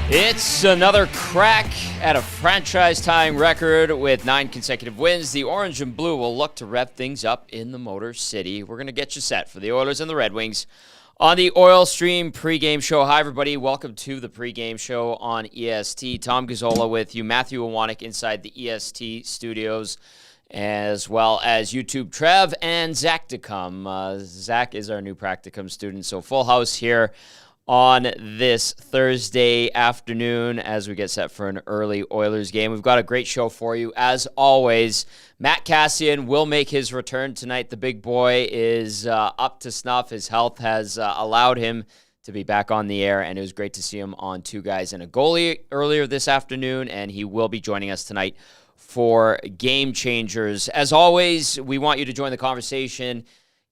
It's another crack at a franchise-tying record with 9 consecutive wins. The Orange and Blue will look to rev things up in the Motor City. We're going to get you set for the Oilers and the Red Wings on the Oil Stream pregame show. Hi, everybody. Welcome to the pregame show on EST. Tom Gazzola with you. Matthew Iwanek inside the EST studios, as well as YouTube Trev and Zach to come. Zach is our new practicum student, so full house here on this Thursday afternoon as we get set for an early Oilers game. We've got a great show for you. As always, Matt Kassian will make his return tonight. The big boy is up to snuff. His health has allowed him to be back on the air, and it was great to see him on Two Guys and a Goalie earlier this afternoon, and he will be joining us tonight for Game Changers. As always, we want you to join the conversation.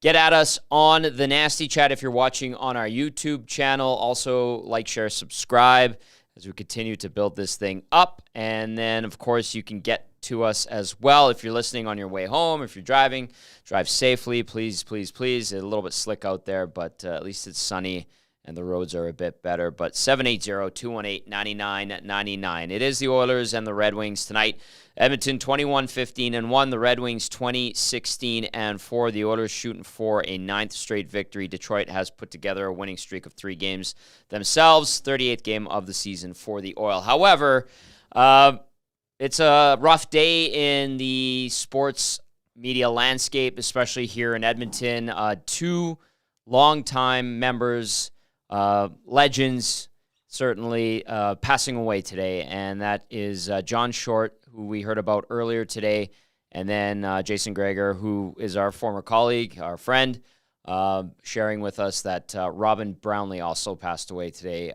Get at us on the Nasty Chat if you're watching on our YouTube channel. Also, like, share, subscribe as we continue to build this thing up. And then, of course, you can get to us as well if you're listening on your way home. If you're driving, drive safely. Please, please, please. It's a little bit slick out there, but at least it's sunny and the roads are a bit better. But 780-218-9999. It is the Oilers and the Red Wings tonight. Edmonton 21-15-1. The Red Wings 20-16-4. The Oilers shooting for a 9th straight victory. Detroit has put together a winning streak of 3 games themselves. 38th game of the season for the Oil. However, it's a rough day in the sports media landscape, especially here in Edmonton. 2 longtime members, legends, certainly passing away today, and that is John Short, who we heard about earlier today, and then Jason Gregor, who is our former colleague, our friend, sharing with us that Robin Brownlee also passed away today.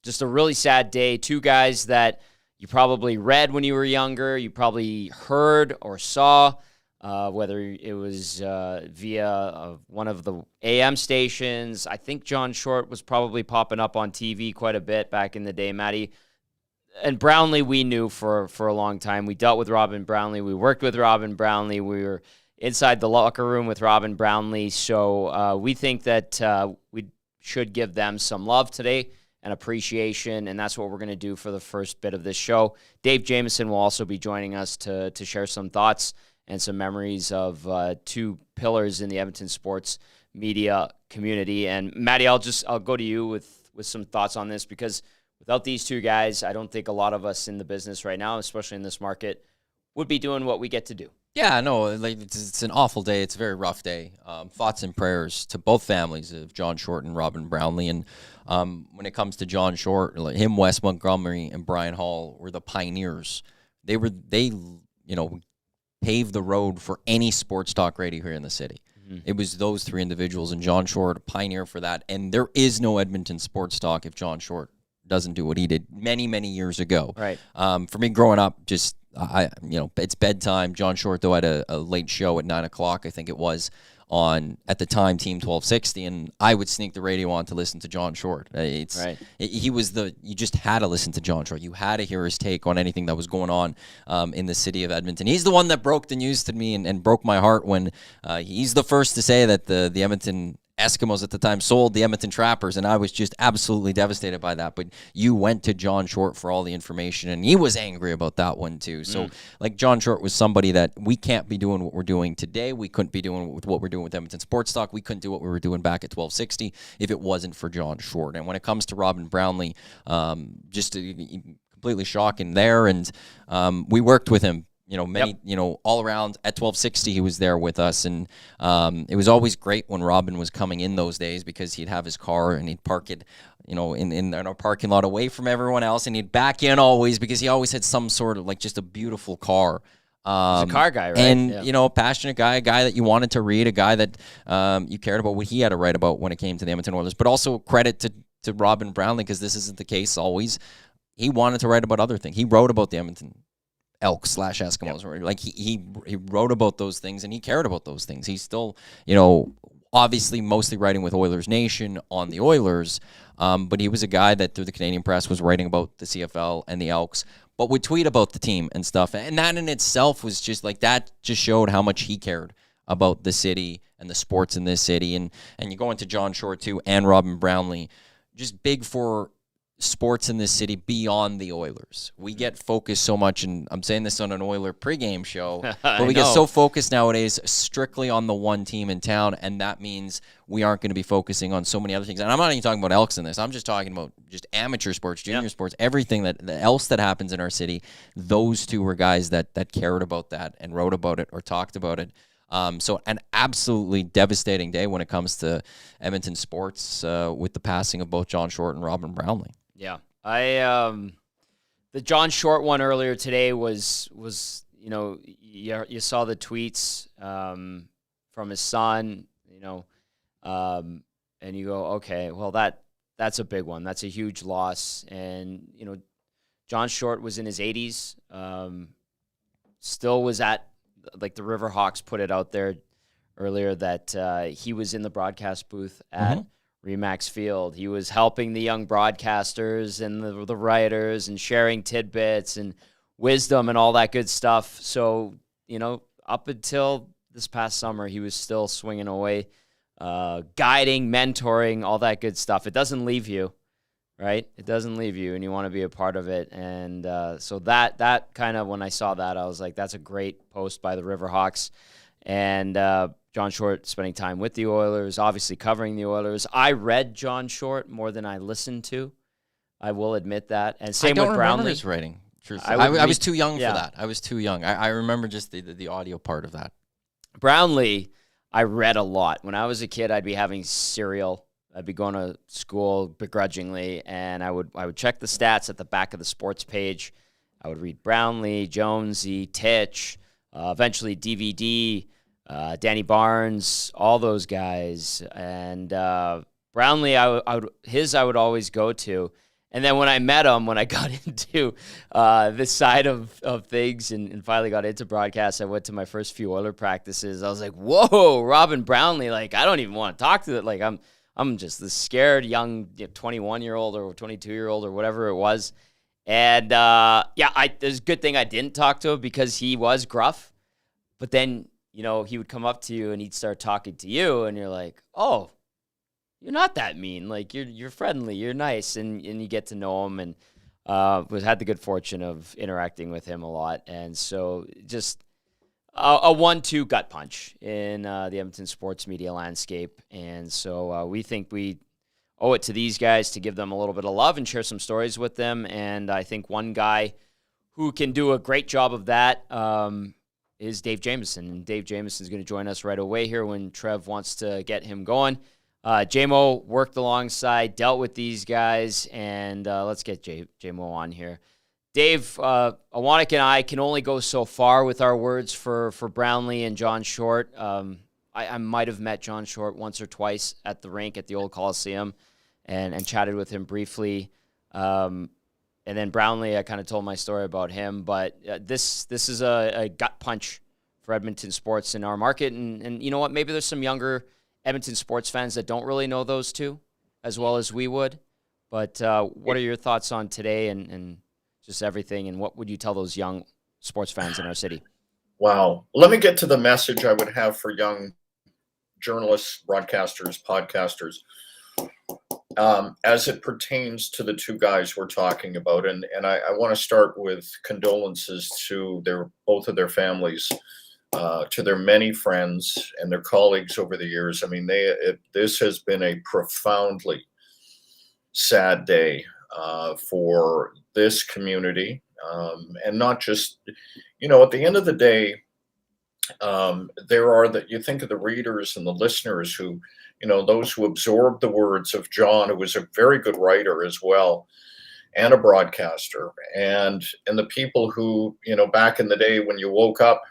Just a really sad day. 2 guys that you probably read when you were younger, you probably heard or saw, whether it was via one of the AM stations. I think John Short was probably popping up on TV quite a bit back in the day, Matty. And Brownlee we knew for a long time. We dealt with Robin Brownlee. We worked with Robin Brownlee. We were inside the locker room with Robin Brownlee. So we think that we should give them some love today and appreciation, and that's what we're going to do for the first bit of this show. Dave Jameson will also be joining us to share some thoughts and some memories of 2 pillars in the Edmonton sports media community. And Matty, I'll go to you with some thoughts on this, because without these 2 guys, I don't think a lot of us in the business right now, especially in this market, would be doing what we get to do. Yeah, no, it's an awful day. It's a very rough day. Thoughts and prayers to both families of John Short and Robin Brownlee. And when it comes to John Short, him, Wes Montgomery, and Brian Hall were the pioneers. They paved the road for any sports talk radio here in the city. Mm-hmm. It was those 3 individuals, and John Short, a pioneer for that. And there is no Edmonton sports talk if John Short doesn't do what he did many, many years ago. Right. For me, growing up, it's bedtime. John Short, though, had a late show at 9 o'clock, I think it was, on, at the time, Team 1260, and I would sneak the radio on to listen to John Short. He was you just had to listen to John Short. You had to hear his take on anything that was going on in the city of Edmonton. He's the one that broke the news to me and broke my heart when he's the first to say that the Edmonton Eskimos at the time sold the Edmonton Trappers, and I was just absolutely devastated by that. But you went to John Short for all the information, and he was angry about that one too. So, John Short was somebody that we can't be doing what we're doing today. We couldn't be doing what we're doing with Edmonton Sports Talk. We couldn't do what we were doing back at 1260 if it wasn't for John Short. And when it comes to Robin Brownlee, completely shocking there. And we worked with him. All around at 1260, he was there with us. And it was always great when Robin was coming in those days, because he'd have his car and he'd park it, in our parking lot away from everyone else. And he'd back in always, because he always had some sort of just a beautiful car. He's a car guy, right? And, a passionate guy, a guy that you wanted to read, a guy that you cared about what he had to write about when it came to the Edmonton Oilers. But also credit to Robin Brownlee, because this isn't the case always. He wanted to write about other things. He wrote about the Edmonton Elk/Eskimos. Yep. He wrote about those things, and he cared about those things. He's still, obviously mostly writing with Oilers Nation on the Oilers, but he was a guy that through the Canadian press was writing about the CFL and the Elks, but would tweet about the team and stuff. And that in itself was just like, that just showed how much he cared about the city and the sports in this city. And you go into John Short too, and Robin Brownlee, just big for sports in this city beyond the Oilers. We get focused so much, and I'm saying this on an Oiler pregame show, but we get so focused nowadays strictly on the one team in town, and that means we aren't going to be focusing on so many other things. And I'm not even talking about Elks in this. I'm just talking about just amateur sports, junior sports, everything else that happens in our city. Those two were guys that cared about that and wrote about it or talked about it. So an absolutely devastating day when it comes to Edmonton sports with the passing of both John Short and Robin Brownlee. Yeah, the John Short one earlier today was you saw the tweets from his son, and you go, okay, well that's a big one. That's a huge loss, and John Short was in his 80s, still was at, like the Riverhawks put it out there earlier that he was in the broadcast booth at Remax Field. He was helping the young broadcasters and the writers and sharing tidbits and wisdom and all that good stuff. So, up until this past summer, he was still swinging away, guiding, mentoring, all that good stuff. It doesn't leave you, right? It doesn't leave you, and you want to be a part of it. And so that kind of, when I saw that, I was like, that's a great post by the Riverhawks. And John Short spending time with the Oilers, obviously covering the Oilers. I read John Short more than I listened to. I will admit that. And same with Brownlee. I don't remember his writing. I was too young for that. I was too young. I remember just the audio part of that. Brownlee, I read a lot. When I was a kid, I'd be having cereal. I'd be going to school begrudgingly, and I would check the stats at the back of the sports page. I would read Brownlee, Jonesy, Titch, eventually DVD, Danny Barnes, all those guys. And Brownlee, I would always go to. And then when I met him, when I got into this side of things and finally got into broadcast, I went to my first few Oiler practices. I was like, whoa, Robin Brownlee, like, I don't even want to talk to it. Like, I'm just this scared young 21-year-old or 22-year-old or whatever it was. And, there's a good thing I didn't talk to him because he was gruff. But then, he would come up to you and he'd start talking to you, and you're like, oh, you're not that mean. Like, you're friendly, you're nice, and you get to know him. And had the good fortune of interacting with him a lot. And so just a 1-2 gut punch in the Edmonton sports media landscape. And so we think we owe it to these guys to give them a little bit of love and share some stories with them. And I think one guy who can do a great job of that is Dave Jameson. And Dave Jameson is going to join us right away here when Trev wants to get him going. JMO worked alongside, dealt with these guys, and let's get JMO on here. Dave, Awanek and I can only go so far with our words for Brownlee and John Short. I might have met John Short once or twice at the rink at the old Coliseum and chatted with him briefly. And then Brownlee, I kind of told my story about him. But this is a gut punch for Edmonton sports in our market. And you know what? Maybe there's some younger Edmonton sports fans that don't really know those two as well as we would. But what are your thoughts on today and just everything, and what would you tell those young sports fans in our city? Wow. Let me get to the message I would have for young journalists, broadcasters, podcasters, as it pertains to the two guys we're talking about. And I want to start with condolences to both of their families, to their many friends and their colleagues over the years. I mean, this has been a profoundly sad day for this community, and not just, at the end of the day, you think of the readers and the listeners who, those who absorb the words of John, who was a very good writer as well, and a broadcaster, and the people who, back in the day when you woke up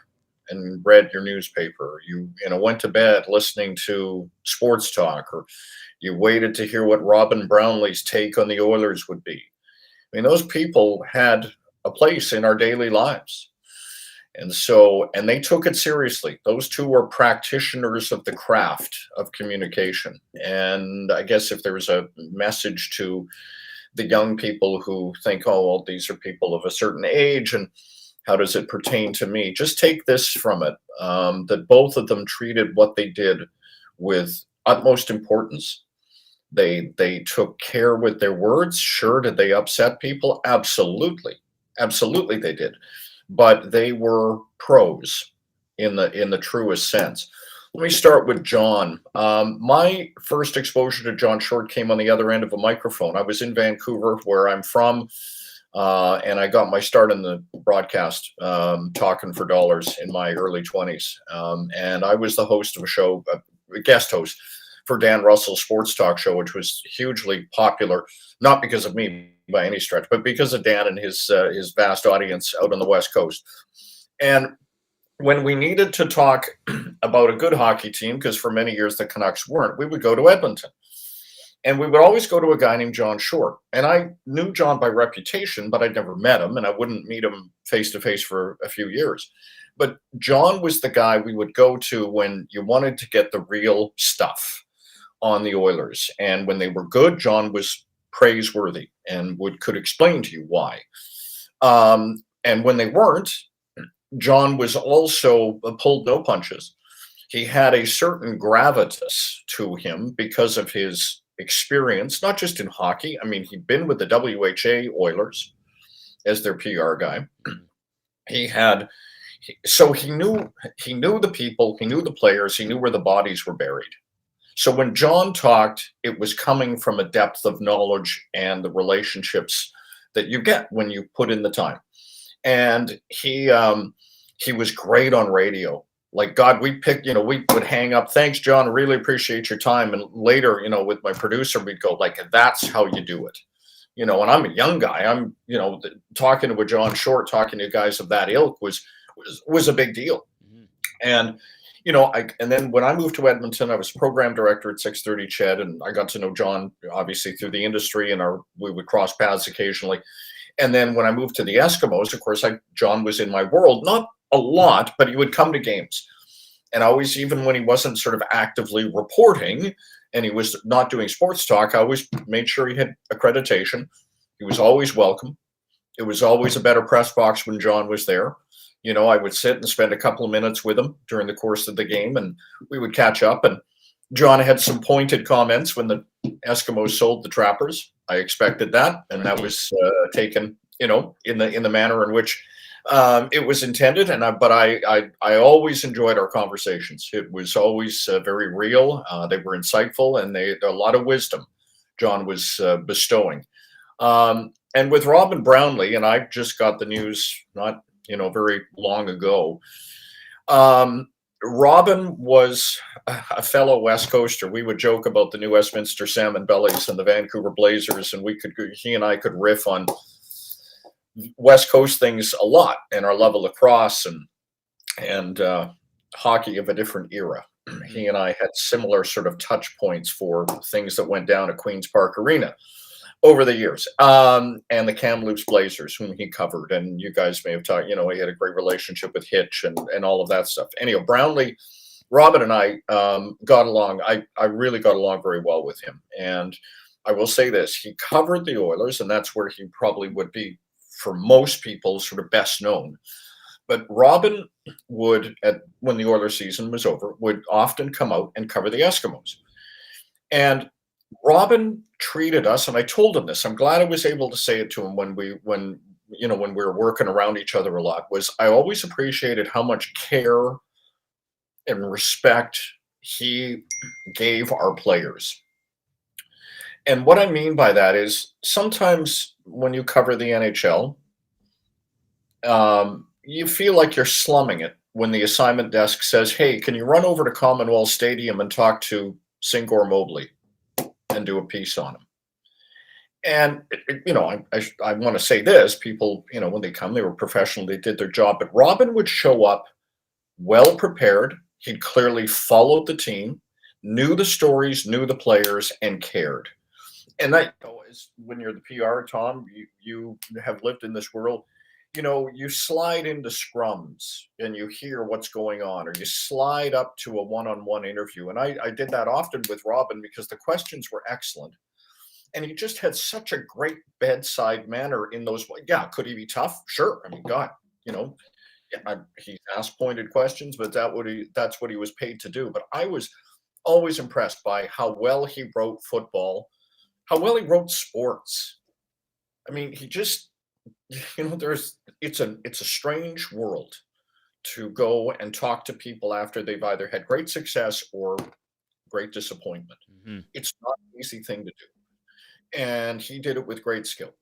and read your newspaper, you went to bed listening to sports talk, or you waited to hear what Robin Brownlee's take on the Oilers would be. I mean, those people had a place in our daily lives. And they took it seriously. Those two were practitioners of the craft of communication. And I guess if there was a message to the young people who think, oh, well, these are people of a certain age, and how does it pertain to me? Just take this from it, that both of them treated what they did with utmost importance. They took care with their words. Sure, did they upset people? Absolutely. Absolutely they did. But they were pros in the truest sense. Let me start with John. My first exposure to John Short came on the other end of a microphone. I was in Vancouver, where I'm from, and I got my start in the broadcast, talking for dollars in my early 20s. And I was the host of a show, a guest host for Dan Russell's sports talk show, which was hugely popular, not because of me by any stretch, but because of Dan and his vast audience out on the West Coast. And when we needed to talk about a good hockey team, because for many years the Canucks weren't, we would go to Edmonton. And we would always go to a guy named John Short. And I knew John by reputation, but I'd never met him, and I wouldn't meet him face to face for a few years. But John was the guy we would go to when you wanted to get the real stuff on the Oilers. And when they were good, John was praiseworthy and could explain to you why. And when they weren't, John was also pulled no punches. He had a certain gravitas to him because of his experience, not just in hockey. I mean, he'd been with the WHA Oilers as their PR guy. He knew the people, he knew the players, he knew where the bodies were buried. So when John talked, it was coming from a depth of knowledge and the relationships that you get when you put in the time. And he was great on radio. Like, God, we would hang up. Thanks, John. Really appreciate your time. And later, with my producer, we'd go like, that's how you do it. And I'm a young guy. I'm, talking to a John Short, talking to guys of that ilk was a big deal. Mm-hmm. And, and then when I moved to Edmonton, I was program director at 630 Ched, and I got to know John, obviously, through the industry, and we would cross paths occasionally. And then when I moved to the Eskimos, of course, John was in my world, not a lot, but he would come to games. And always, even when he wasn't sort of actively reporting and he was not doing sports talk, I always made sure he had accreditation. He was always welcome. It was always a better press box when John was there. I would sit and spend a couple of minutes with him during the course of the game, and we would catch up. And John had some pointed comments when the Eskimos sold the Trappers. I expected that, and that was taken, in the manner in which it was intended. But I always enjoyed our conversations. It was always very real. They were insightful, and a lot of wisdom John was bestowing. And with Robin Brownlee, and I just got the news not very long ago. Robin was a fellow West Coaster. We would joke about the New Westminster Salmon Bellies and the Vancouver Blazers, and he and I could riff on West Coast things a lot, and our love of lacrosse and hockey of a different era. He and I had similar sort of touch points for things that went down at Queen's Park Arena over the years, and the Kamloops Blazers, whom he covered, and you guys may have talked. He had a great relationship with Hitch and all of that stuff. Anyhow, Brownlee, Robin, and I got along. I really got along very well with him, and I will say this: he covered the Oilers, and that's where he probably would be, for most people, sort of best known. But Robin would, when the Oilers season was over, would often come out and cover the Eskimos, and Robin treated us, and I told him this. I'm glad I was able to say it to him when we were working around each other a lot. Was I always appreciated how much care and respect he gave our players. And what I mean by that is sometimes when you cover the NHL, you feel like you're slumming it when the assignment desk says, "Hey, can you run over to Commonwealth Stadium and talk to Singor Mobley and do a piece on him?" And, I want to say this, people, when they come, they were professional, they did their job, but Robin would show up well prepared. He'd clearly followed the team, knew the stories, knew the players, and cared. And that is when you're the PR, Tom, you have lived in this world. you slide into scrums and you hear what's going on, or you slide up to a one-on-one interview. And I did that often with Robin because the questions were excellent. And he just had such a great bedside manner in those. Yeah, could he be tough? Sure. I mean, God, he asked pointed questions, but that's what he was paid to do. But I was always impressed by how well he wrote football, how well he wrote sports. I mean, he just, it's a strange world to go and talk to people after they've either had great success or great disappointment. Mm-hmm. It's not an easy thing to do. And he did it with great skill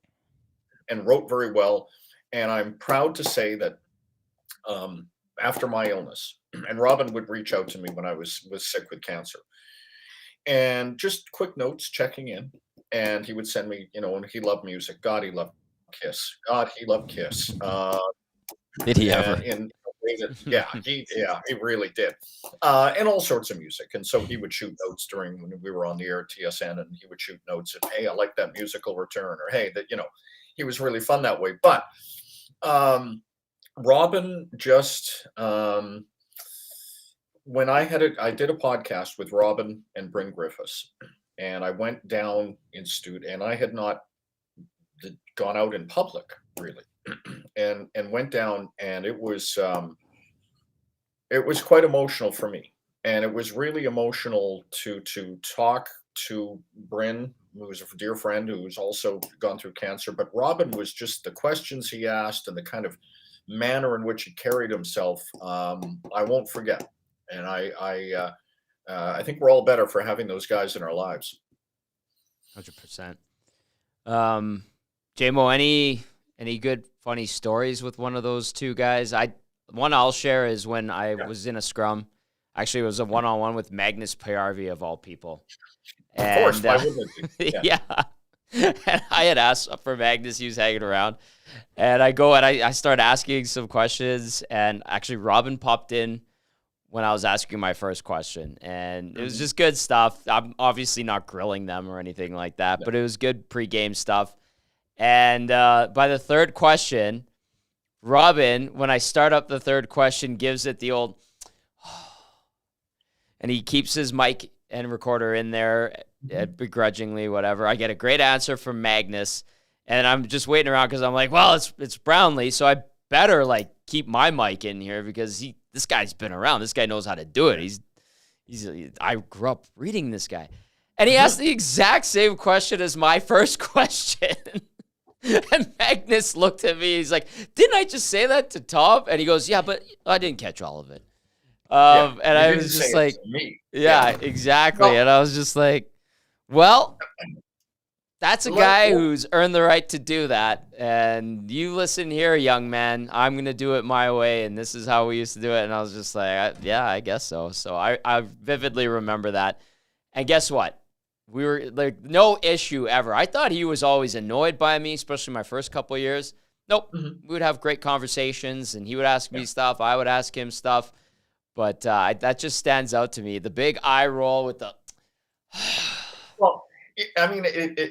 and wrote very well. And I'm proud to say that after my illness, and Robin would reach out to me when I was sick with cancer, and just quick notes checking in. And he would send me, and he loved music. God, he loved Kiss. God, he loved Kiss. Did he ever? He really did. And all sorts of music. And so he would shoot notes when we were on the air at TSN, and he would shoot notes and, hey, I like that musical return, or hey, that, he was really fun that way. But Robin just, when I did a podcast with Robin and Bryn Griffiths, and I went down in studio, and I had not gone out in public really. And went down, and it was quite emotional for me, and it was really emotional to talk to Bryn, who was a dear friend who's also gone through cancer. But Robin was just, the questions he asked and the kind of manner in which he carried himself, I won't forget. And I think we're all better for having those guys in our lives. 100%. JMO, any good funny stories with one of those two guys? One I'll share is when I was in a scrum. Actually, it was a one-on-one with Magnus Payarvi of all people. And, of course, why wouldn't it be? Yeah. And I had asked for Magnus. He was hanging around. And I go and I start asking some questions. And actually, Robin popped in when I was asking my first question. And it was just good stuff. I'm obviously not grilling them or anything like that, but it was good pregame stuff. And by the third question, Robin, when I start up the third question, gives it the old, and he keeps his mic and recorder in there, begrudgingly, whatever. I get a great answer from Magnus, and I'm just waiting around because I'm like, well, it's Brownlee, so I better keep my mic in here because this guy's been around. This guy knows how to do it. I grew up reading this guy, and he asked the exact same question as my first question. And Magnus looked at me. He's like, didn't I just say that to Tom? And he goes, yeah, but I didn't catch all of it. And I was just like, yeah, exactly. No. And I was just like, well, that's a guy who's earned the right to do that. And you listen here, young man, I'm going to do it my way. And this is how we used to do it. And I was just like, yeah, I guess so. So I vividly remember that. And guess what? We were no issue ever. I thought he was always annoyed by me, especially my first couple of years. Nope. Mm-hmm. We would have great conversations, and he would ask me stuff. I would ask him stuff. But that just stands out to me. The big eye roll with the. Well, I mean,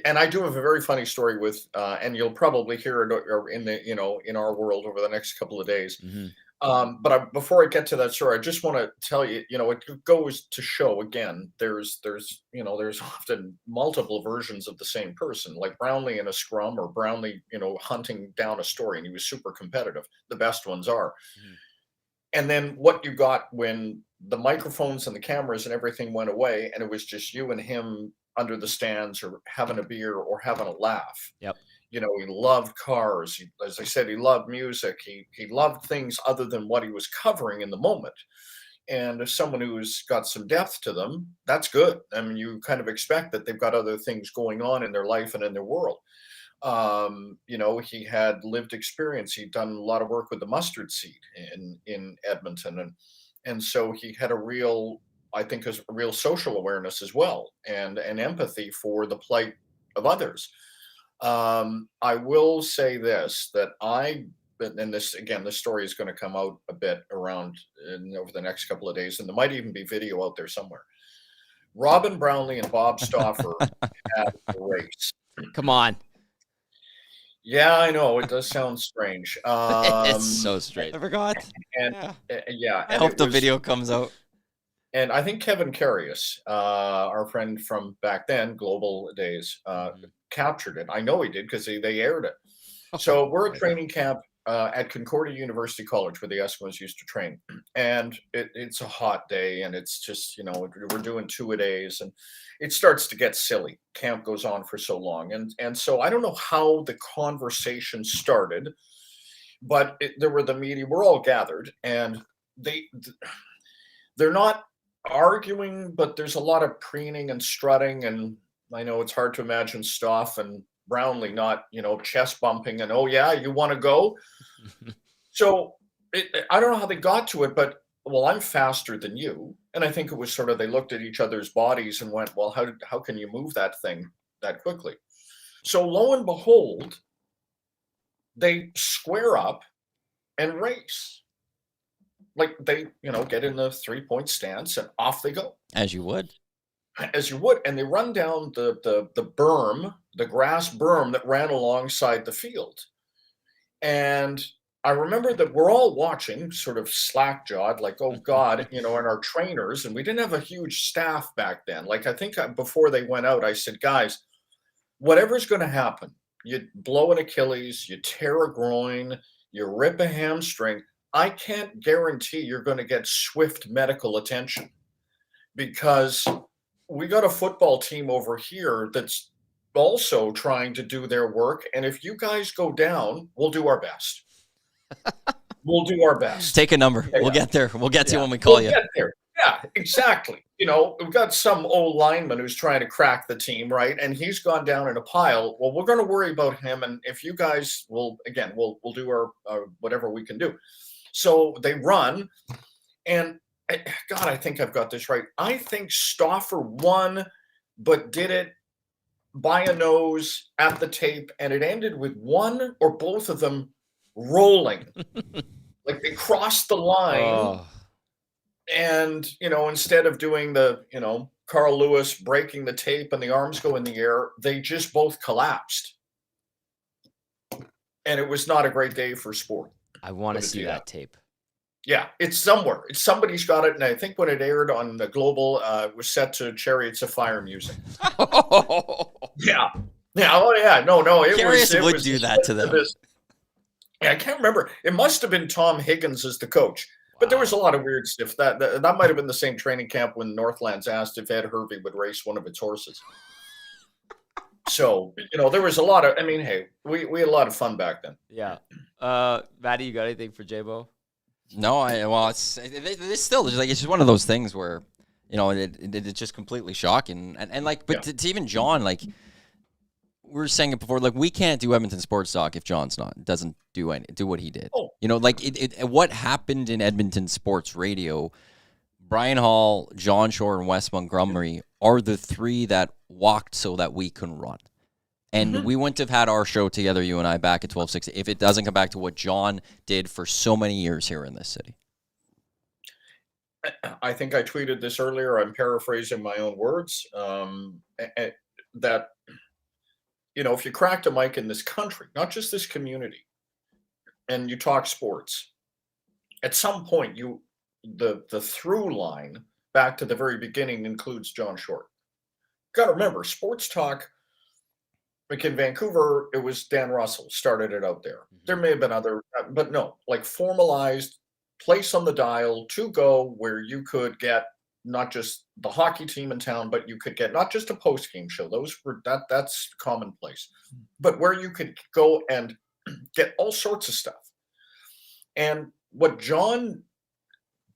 and I do have a very funny story with, and you'll probably hear it in our world over the next couple of days. Mm-hmm. But before I get to that story, I just want to tell you, it goes to show again, there's often multiple versions of the same person, like Brownlee in a scrum, or Brownlee, hunting down a story, and he was super competitive. The best ones are. Mm-hmm. And then what you got when the microphones and the cameras and everything went away, and it was just you and him under the stands, or having a beer, or having a laugh. Yep. He loved cars. As I said, he loved music. He loved things other than what he was covering in the moment. And as someone who's got some depth to them, that's good. I mean, you kind of expect that they've got other things going on in their life and in their world. He had lived experience. He'd done a lot of work with the mustard seed in Edmonton. And so he had a real social awareness as well, and empathy for the plight of others. I will say this, and this story is going to come out a bit around over the next couple of days, and there might even be video out there somewhere. Robin Brownlee and Bob Stauffer had a race. Come on. Yeah, I know. It does sound strange. It's so straight. I forgot. And Yeah. yeah, I and hope it the was, video comes out. and I think Kevin Carius, our friend from back then, Global Days, Mhm. captured it. I know he did because they aired it. Oh, So we're at boy. training camp at Concordia University College, where the Eskimos used to train, and it's a hot day, and it's just we're doing 2-a-days, and it starts to get silly. Camp goes on for so long, and so I don't know how the conversation started, but there were the media. We're all gathered, and they they're not arguing, but there's a lot of preening and strutting, and I know it's hard to imagine Stoff and Brownlee not, chest bumping and, oh yeah, you want to go? So I don't know how they got to it, but well, I'm faster than you, and I think it was sort of they looked at each other's bodies and went, well, how can you move that thing that quickly? So lo and behold, they square up and race. Like they, get in the 3-point stance and off they go. As you would. As you would, and they run down the berm, the grass berm that ran alongside the field. And I remember that we're all watching, sort of slack-jawed, like, oh God, and our trainers, and we didn't have a huge staff back then. Like I think before they went out, I said, guys, whatever's going to happen, you blow an Achilles, you tear a groin, you rip a hamstring, I can't guarantee you're going to get swift medical attention, because we got a football team over here that's also trying to do their work. And if you guys go down, we'll do our best. We'll do our best. Take a number. Yeah. We'll get there. We'll get to you Yeah. when we call We'll you. get there. Yeah, exactly. We've got some old lineman who's trying to crack the team, right? And he's gone down in a pile. Well, we're going to worry about him. And if you guys will, again, we'll do our whatever we can do. So they run, and God, I think I've got this right. I think Stauffer won, but did it by a nose at the tape, and it ended with one or both of them rolling. Like they crossed the line, Oh, and instead of doing the Carl Lewis breaking the tape and the arms go in the air, they just both collapsed, and it was not a great day for sport. I want to Put it see to that tape. Yeah, it's somewhere. Somebody's got it, and I think when it aired on the Global, it was set to Chariots of Fire music. Yeah, yeah, oh yeah, no, Curious it would was do that to them. Yeah, I can't remember. It must have been Tom Higgins as the coach, but there was a lot of weird stuff. That might have been the same training camp when Northlands asked if Ed Hervey would race one of its horses. So there was a lot of. I mean, hey, we had a lot of fun back then. Yeah. Maddie, you got anything for J-Bo? No, it's still just like it's just one of those things where it's just completely shocking and like, but to even John, like we were saying it before, like we can't do Edmonton Sports Talk if John's doesn't do what he did. Oh. Like what happened in Edmonton sports radio. Brian Hall, John Shore, and Wes Montgomery are the three that walked so that we can run. And we wouldn't have had our show together, you and I, back at 1260, if it doesn't come back to what John did for so many years here in this city. I think I tweeted this earlier. I'm paraphrasing my own words. That if you cracked a mic in this country, not just this community, and you talk sports, at some point the through line back to the very beginning includes John Short. Got to remember, sports talk. Like in Vancouver, it was Dan Russell started it out there. There may have been other, but no, like formalized place on the dial to go where you could get not just the hockey team in town, but you could get not just a post game show. That's commonplace, but where you could go and get all sorts of stuff. And what John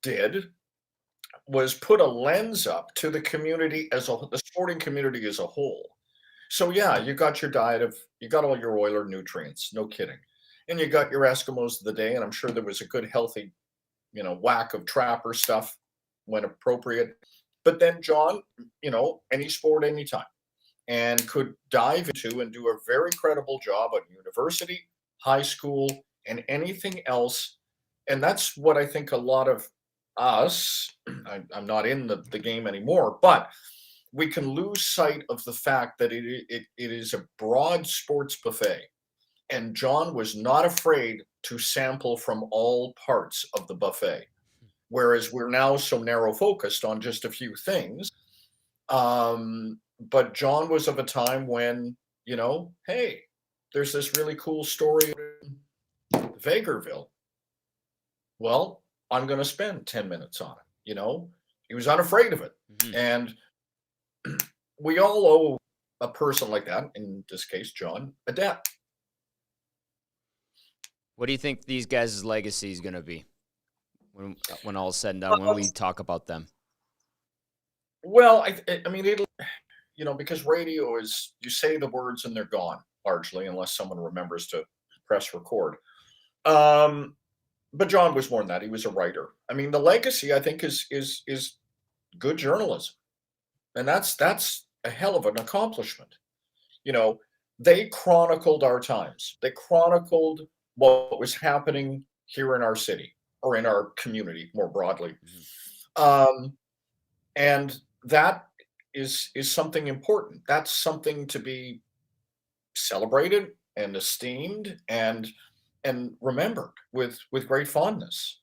did was put a lens up to the community the sporting community as a whole. So yeah, you got your diet you got all your Oiler nutrients, no kidding. And you got your Eskimos of the day, and I'm sure there was a good healthy, whack of Trapper stuff when appropriate. But then John, any sport, anytime, and could dive into and do a very credible job at university, high school, and anything else. And that's what I think a lot of us, I'm not in the game anymore, but we can lose sight of the fact that it is a broad sports buffet. And John was not afraid to sample from all parts of the buffet. Whereas we're now so narrow focused on just a few things. But John was of a time when, hey, there's this really cool story in Vegreville. Well, I'm going to spend 10 minutes on it. He was unafraid of it. Mm-hmm. And we all owe a person like that, in this case, John, a debt. What do you think these guys' legacy is going to be when all is said and done, when we talk about them? Well, I mean, it'll, because radio is, you say the words and they're gone, largely, unless someone remembers to press record. But John was more than that. He was a writer. I mean, the legacy, I think, is good journalism. And that's a hell of an accomplishment. They chronicled our times. They chronicled what was happening here in our city or in our community more broadly. Mm-hmm. And that is something important. That's something to be celebrated and esteemed and remembered with great fondness.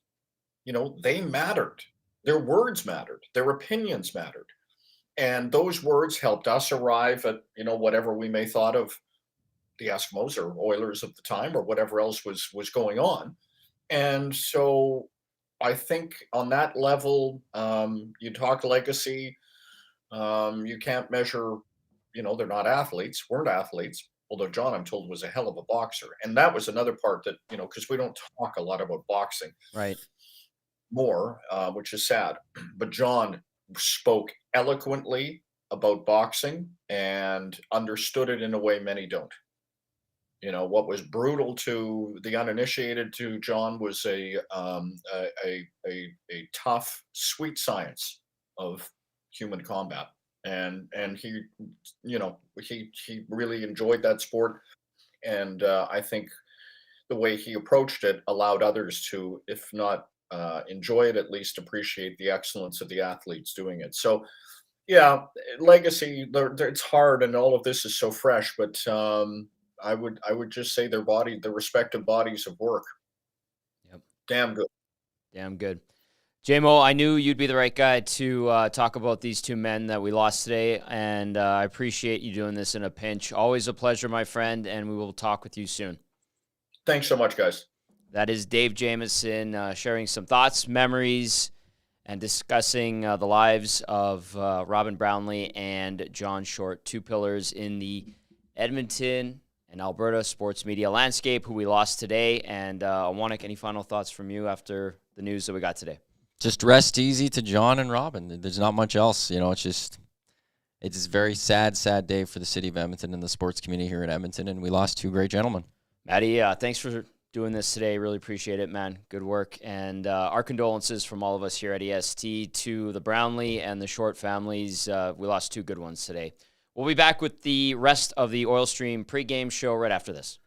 They mattered. Their words mattered. Their opinions mattered. And those words helped us arrive at, whatever we may thought of the Eskimos or Oilers of the time or whatever else was going on. And so I think on that level, you talk legacy, you can't measure, they're not athletes, weren't athletes. Although John, I'm told, was a hell of a boxer. And that was another part that, because we don't talk a lot about boxing. Right. More, which is sad. But John spoke eloquently about boxing and understood it in a way many don't. What was brutal to the uninitiated to John was a tough, sweet science of human combat. And he, he really enjoyed that sport. And I think the way he approached it allowed others to, if not enjoy it, at least appreciate the excellence of the athletes doing it. So, yeah, legacy. It's hard, and all of this is so fresh. But I would just say their respective bodies of work. Yep. Damn good. Damn good. JMO, I knew you'd be the right guy to talk about these two men that we lost today, and I appreciate you doing this in a pinch. Always a pleasure, my friend, and we will talk with you soon. Thanks so much, guys. That is Dave Jameson sharing some thoughts, memories, and discussing the lives of Robin Brownlee and John Short, two pillars in the Edmonton and Alberta sports media landscape who we lost today. And Wanik, any final thoughts from you after the news that we got today? Just rest easy to John and Robin. There's not much else. It's a very sad day for the city of Edmonton and the sports community here in Edmonton, and we lost two great gentlemen. Maddie, thanks for doing this today. Really appreciate it, man. Good work. And our condolences from all of us here at EST to the Brownlee and the Short families. We lost two good ones today. We'll be back with the rest of the Oil Stream pregame show right after this.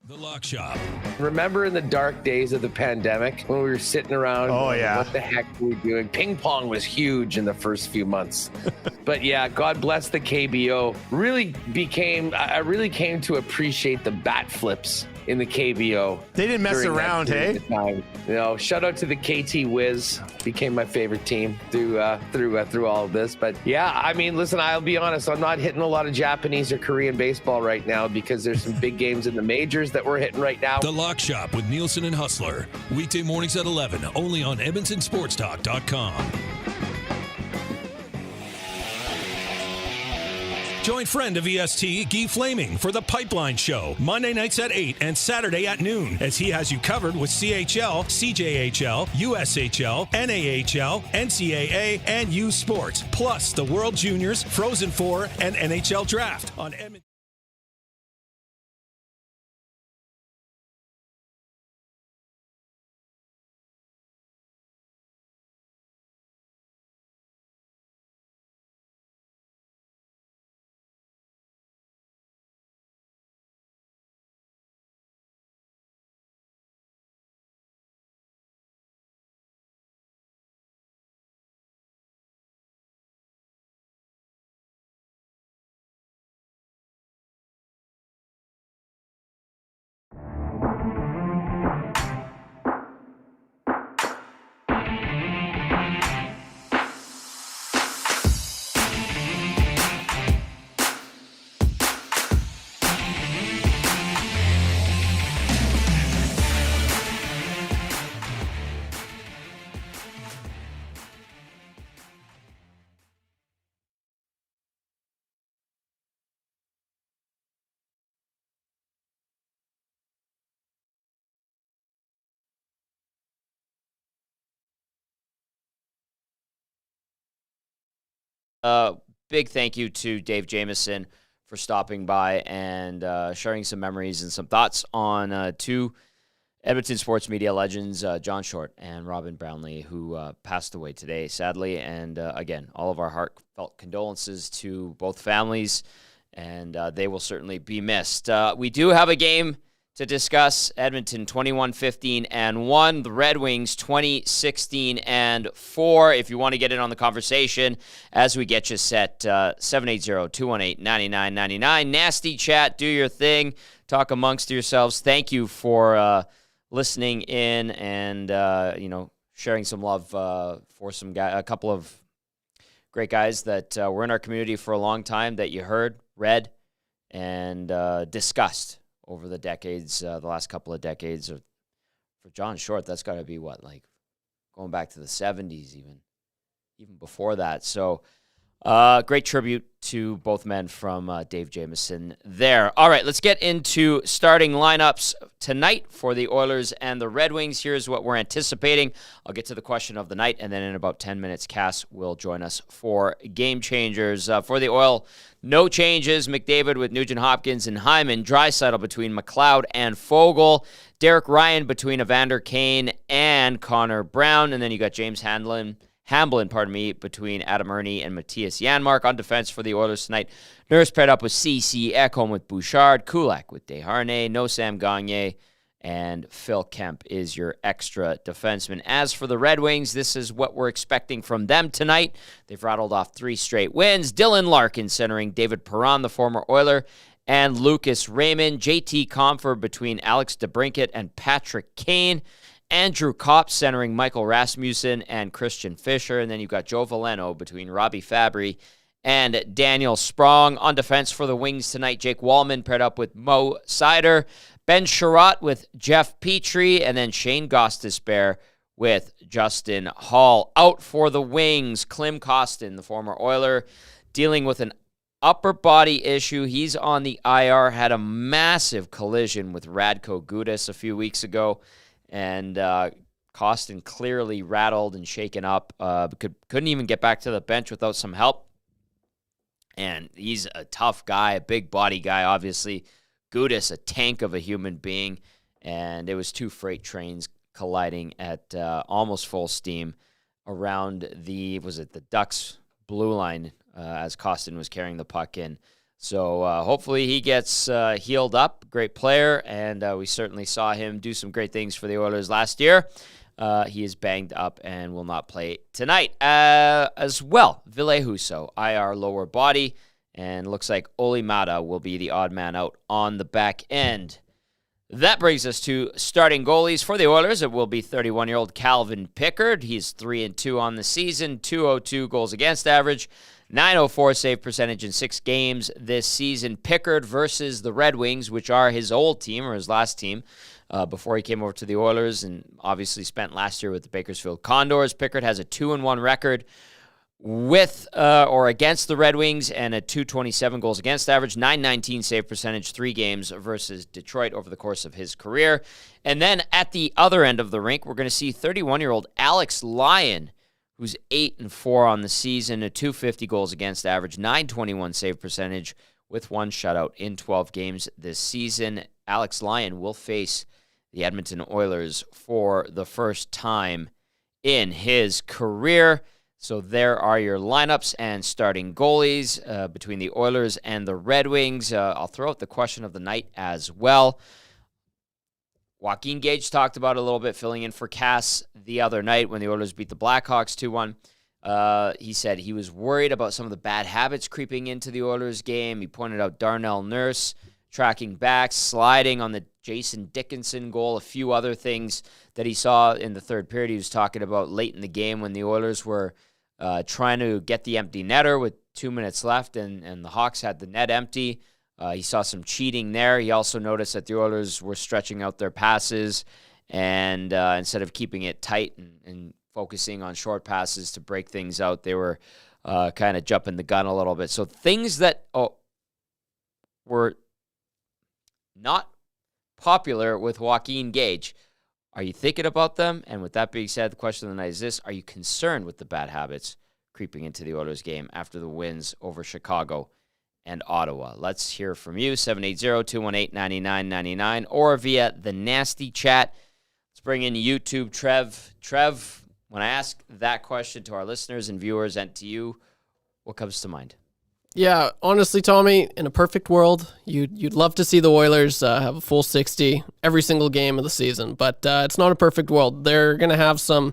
The Lock Shop. Remember in the dark days of the pandemic when we were sitting around? Oh, yeah. What the heck were we doing? Ping pong was huge in the first few months. But yeah, God bless the KBO. I really came to appreciate the bat flips in the KBO. They didn't mess around, hey? Shout out to the KT Wiz. Became my favorite team through all of this. But yeah, I mean, listen, I'll be honest. I'm not hitting a lot of Japanese or Korean baseball right now because there's some big games in the majors that we're hitting right now. The Lock Shop with Nielsen and Hustler. Weekday mornings at 11, only on EdmontonSportsTalk.com. Join friend of EST, Guy Flaming, for The Pipeline Show, Monday nights at 8 and Saturday at noon, as he has you covered with CHL, CJHL, USHL, NAHL, NCAA, and U Sports, plus the World Juniors, Frozen Four, and NHL Draft on Edmonton. Big thank you to Dave Jameson for stopping by and sharing some memories and some thoughts on two Edmonton sports media legends, John Short and Robin Brownlee, who passed away today, sadly. And again, all of our heartfelt condolences to both families, and they will certainly be missed. We do have a game to discuss. Edmonton 21-15-1, the Red Wings 20-16-4. If you want to get in on the conversation as we get you set, 780-218-9999. Nasty chat, do your thing, talk amongst yourselves. Thank you for listening in and sharing some love for a couple of great guys that were in our community for a long time that you heard, read, and discussed over the decades, the last couple of decades. For John Short, that's got to be going back to the 70s, even before that. So great tribute to both men from Dave Jameson there. All right, let's get into starting lineups tonight for the Oilers and the Red Wings. Here's what we're anticipating. I'll get to the question of the night, and then in about 10 minutes, Cass will join us for Game Changers. For the Oil, no changes. McDavid with Nugent-Hopkins and Hyman. Draisaitl between McLeod and Fogle. Derek Ryan between Evander Kane and Connor Brown. And then you got James Hamblin, between Adam Ernie and Matthias Janmark. On defense for the Oilers tonight, Nurse paired up with CC, Ekholm with Bouchard, Kulak with Desharnais, no Sam Gagner, and Phil Kemp is your extra defenseman. As for the Red Wings, this is what we're expecting from them tonight. They've rattled off 3 straight wins. Dylan Larkin centering David Perron, the former Oiler, and Lucas Raymond. JT Compher between Alex DeBrincat and Patrick Kane. Andrew Kopp centering Michael Rasmussen and Christian Fischer. And then you've got Joe Veleno between Robbie Fabry and Daniel Sprong. On defense for the Wings tonight, Jake Wallman paired up with Mo Sider. Ben Sherratt with Jeff Petrie. And then Shane Gostisbehere with Justin Hall. Out for the Wings, Klim Kostin, the former Oiler, dealing with an upper body issue. He's on the IR, had a massive collision with Radko Gudas a few weeks ago. And Kostin clearly rattled and shaken up. Couldn't even get back to the bench without some help. And he's a tough guy, a big body guy, obviously. Gudas, a tank of a human being. And it was 2 freight trains colliding at almost full steam around the Ducks blue line as Kostin was carrying the puck in. So hopefully he gets healed up. Great player, and we certainly saw him do some great things for the Oilers last year. He is banged up and will not play tonight. As well, Ville Husso, IR lower body, and looks like Oli Mata will be the odd man out on the back end. That brings us to starting goalies for the Oilers. It will be 31-year-old Calvin Pickard. He's 3-2 on the season, .202 goals against average, .904 save percentage in 6 games this season. Pickard versus the Red Wings, which are his old team or his last team before he came over to the Oilers and obviously spent last year with the Bakersfield Condors. Pickard has a 2-1 record with or against the Red Wings and a .227 goals against average, .919 save percentage, 3 games versus Detroit over the course of his career. And then at the other end of the rink, we're going to see 31-year-old Alex Lyon, who's 8-4 on the season, a .250 goals against average, .921 save percentage with 1 shutout in 12 games this season. Alex Lyon will face the Edmonton Oilers for the first time in his career. So there are your lineups and starting goalies between the Oilers and the Red Wings. I'll throw out the question of the night as well. Joaquin Gage talked about it a little bit, filling in for Cass the other night when the Oilers beat the Blackhawks 2-1. He said he was worried about some of the bad habits creeping into the Oilers game. He pointed out Darnell Nurse tracking back, sliding on the Jason Dickinson goal, a few other things that he saw in the third period. He was talking about late in the game when the Oilers were trying to get the empty netter with 2 minutes left, and the Hawks had the net empty. He saw some cheating there. He also noticed that the Oilers were stretching out their passes, and instead of keeping it tight and focusing on short passes to break things out, they were kind of jumping the gun a little bit. So things that were not popular with Joaquin Gage. Are you thinking about them? And with that being said, the question of the night is this: are you concerned with the bad habits creeping into the Oilers game after the wins over Chicago and Ottawa. Let's hear from you, 780-218-9999, or via the nasty chat. Let's bring in YouTube Trev. Trev, when I ask that question to our listeners and viewers and to you, what comes to mind? Yeah, honestly, Tommy, in a perfect world, you'd love to see the Oilers have a full 60 every single game of the season, but it's not a perfect world. They're gonna have some,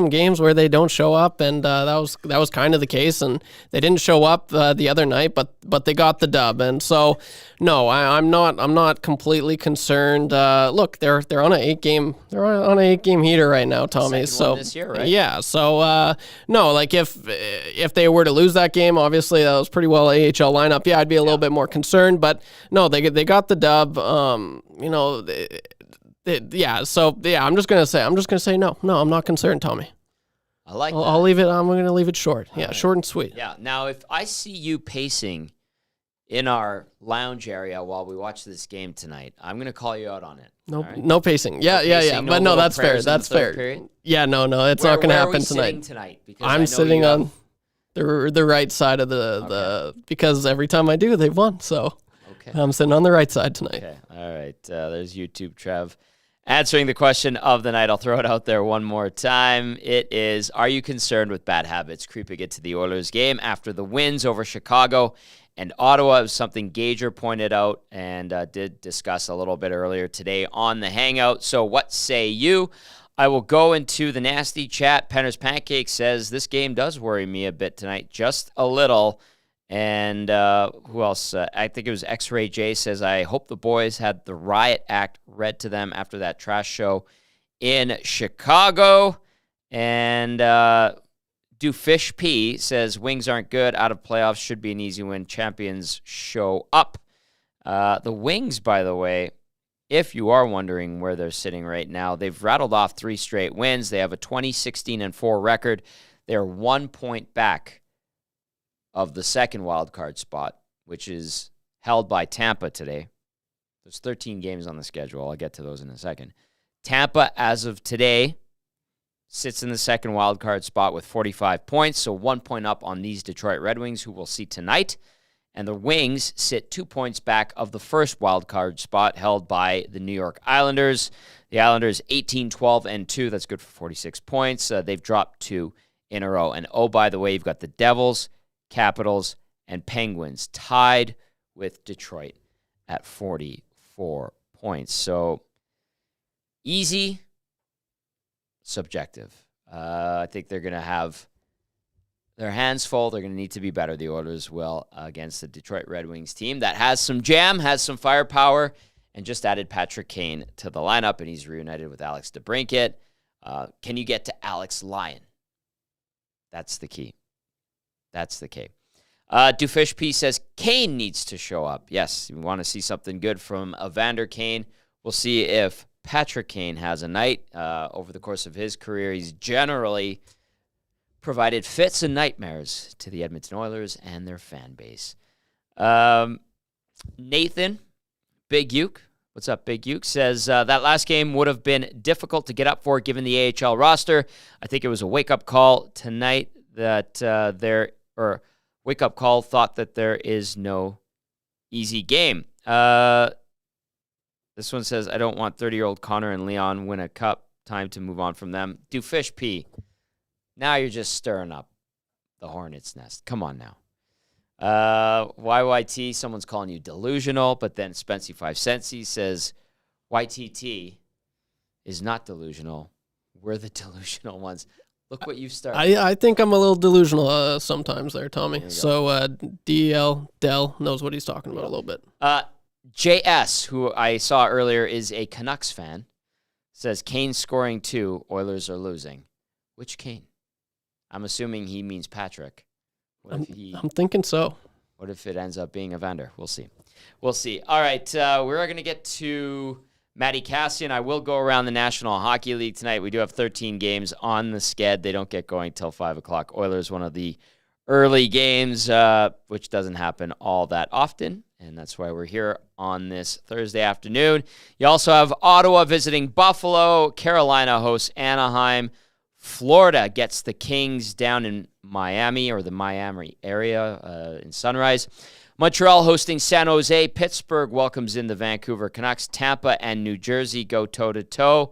games where they don't show up, and that was kind of the case. And they didn't show up the other night, but they got the dub. And so, no, I'm not completely concerned. Look, they're on an 8-game heater right now, Tommy. Second one this year, right? Yeah, so no, like if they were to lose that game, obviously that was pretty well AHL lineup. Yeah, I'd be a little bit more concerned, but no, they got the dub. I'm just gonna say no. I'm not concerned, Tommy. I'll leave it. I'm gonna leave it short. Yeah, right. Short and sweet. Yeah. Now, if I see you pacing in our lounge area while we watch this game tonight, I'm gonna call you out on it. No pacing. Yeah. But no, that's fair. That's fair. Period? Yeah, no, it's not gonna happen tonight. I'm sitting on the right side of the because every time I do, they've won. So I'm sitting on the right side tonight. Okay. All right. There's YouTube Trev answering the question of the night. I'll throw it out there one more time. It is, are you concerned with bad habits creeping into the Oilers game after the wins over Chicago and Ottawa? It was something Gager pointed out and did discuss a little bit earlier today on the Hangout. So what say you? I will go into the nasty chat. Penner's Pancake says, this game does worry me a bit tonight, just a little. And who else? I think it was X-Ray J says, I hope the boys had the riot act read to them after that trash show in Chicago. And Do Fish P says, Wings aren't good. Out of playoffs, should be an easy win. Champions show up. The Wings, by the way, if you are wondering where they're sitting right now, they've rattled off 3 straight wins. They have a 20-16-4 record. They're 1 point back of the second wild card spot, which is held by Tampa today. There's 13 games on the schedule. I'll get to those in a second. Tampa, as of today, sits in the second wild card spot with 45 points, so 1 point up on these Detroit Red Wings, who we'll see tonight. And the Wings sit 2 points back of the first wild card spot held by the New York Islanders. The Islanders 18-12-2. That's good for 46 points. They've dropped 2 in a row. And oh, by the way, you've got the Devils, Capitals, and Penguins tied with Detroit at 44 points. So easy, subjective. I think they're going to have their hands full. They're going to need to be better, the Oilers will, against the Detroit Red Wings team that has some jam, has some firepower, and just added Patrick Kane to the lineup, and he's reunited with Alex DeBrincat. Can you get to Alex Lyon? That's the key. That's the key. Dofish P says, Kane needs to show up. Yes, we want to see something good from Evander Kane. We'll see if Patrick Kane has a night. Over the course of his career, he's generally provided fits and nightmares to the Edmonton Oilers and their fan base. Nathan, Big Uke, what's up, Big Uke, says that last game would have been difficult to get up for given the AHL roster. I think it was a wake-up call tonight that wake-up call thought that there is no easy game. This one says, I don't want 30-year-old Connor and Leon win a cup. Time to move on from them. Dofish P, now you're just stirring up the hornet's nest. Come on now. YYT, someone's calling you delusional, but then Spency 5 Cents says, YTT is not delusional. We're the delusional ones. Look what you've started. I think I'm a little delusional sometimes there, Tommy. So DL, Dell, knows what he's talking about a little bit. JS, who I saw earlier, is a Canucks fan, says Kane scoring 2, Oilers are losing. Which Kane? I'm assuming he means Patrick. I'm thinking so. What if it ends up being Evander? We'll see. We'll see. All right, we're going to get to Matty Kassian. I will go around the National Hockey League tonight. We do have 13 games on the sched. They don't get going till 5 o'clock. Oilers, one of the early games, which doesn't happen all that often, and that's why we're here on this Thursday afternoon. You also have Ottawa visiting Buffalo. Carolina hosts Anaheim. Florida gets the Kings down in Miami, or the Miami area in Sunrise. Montreal hosting San Jose. Pittsburgh welcomes in the Vancouver Canucks. Tampa and New Jersey go toe-to-toe.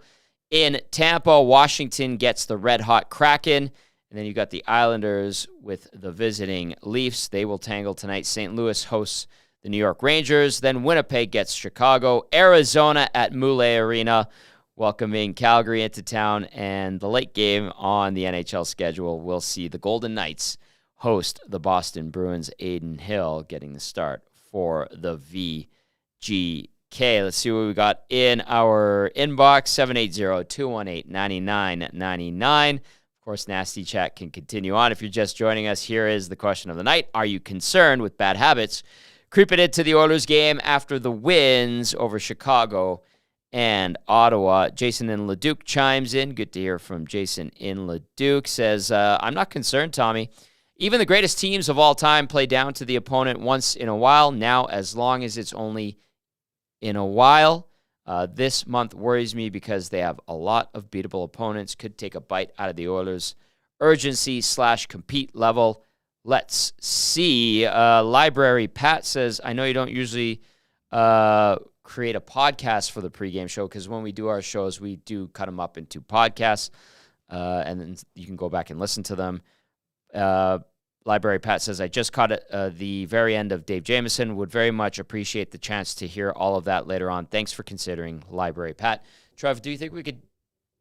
In Tampa, Washington gets the red-hot Kraken. And then you got the Islanders with the visiting Leafs. They will tangle tonight. St. Louis hosts the New York Rangers. Then Winnipeg gets Chicago. Arizona at Moulet Arena welcoming Calgary into town. And the late game on the NHL schedule, we'll see the Golden Knights host the Boston Bruins. Aiden Hill getting the start for the VGK. Let's see what we got in our inbox. 780-218-9999. Of course, Nasty Chat can continue on. If you're just joining us, here is the question of the night. Are you concerned with bad habits creeping into the Oilers game after the wins over Chicago and Ottawa? Jason in Leduc chimes in. Good to hear from Jason in Leduc. Says, I'm not concerned, Tommy. Even the greatest teams of all time play down to the opponent once in a while. Now, as long as it's only in a while, this month worries me because they have a lot of beatable opponents. Could take a bite out of the Oilers' urgency/compete level. Let's see. Library Pat says, I know you don't usually create a podcast for the pregame show, because when we do our shows, we do cut them up into podcasts, and then you can go back and listen to them. Library Pat says, I just caught the very end of Dave Jameson. Would very much appreciate the chance to hear all of that later on. Thanks for considering, Library Pat. Trev, do you think we could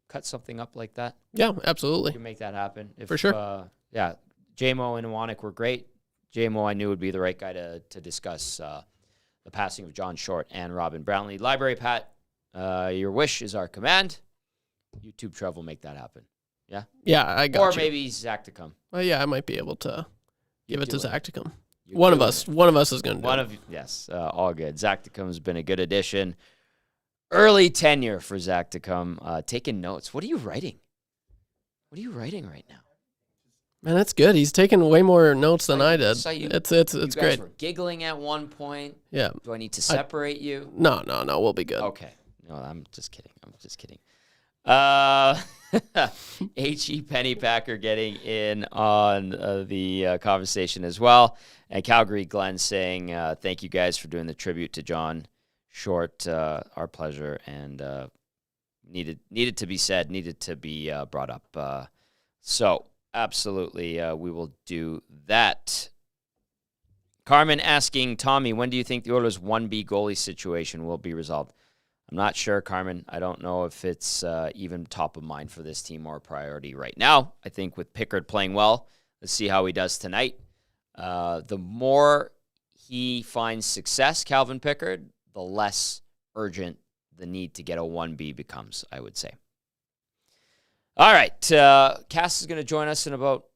cut something up like that? Yeah, absolutely. We can make that happen. For sure. Yeah, JMO and Iwanek were great. JMO I knew would be the right guy to discuss the passing of John Short and Robin Brownlee. Library Pat, your wish is our command. YouTube Trev will make that happen. Yeah? Yeah, I got or you. maybe Zach to come. Well, yeah, I might be able to give it to Zach to come. You're One of doing us it. One of us is going to do it. Yes, all good. Zach to come has been a good addition. Early tenure for Zach to come. Taking notes. What are you writing? What are you writing right now? Man, that's good. He's taking way more notes than I did. You It's guys great. were giggling at one point. Yeah. Do I need to separate you? No, we'll be good. Okay. No, I'm just kidding. H.E. Pennypacker getting in on the conversation as well. And Calgary Glenn saying, thank you guys for doing the tribute to John Short. Our pleasure. And needed to be said, needed to be brought up. So absolutely, we will do that. Carmen asking, Tommy, when do you think the Oilers' 1B goalie situation will be resolved? I'm not sure, Carmen. I don't know if it's even top of mind for this team or a priority right now. I think with Pickard playing well, let's see how he does tonight. The more he finds success, Calvin Pickard, the less urgent the need to get a 1B becomes, I would say. All right. Cass is going to join us in about...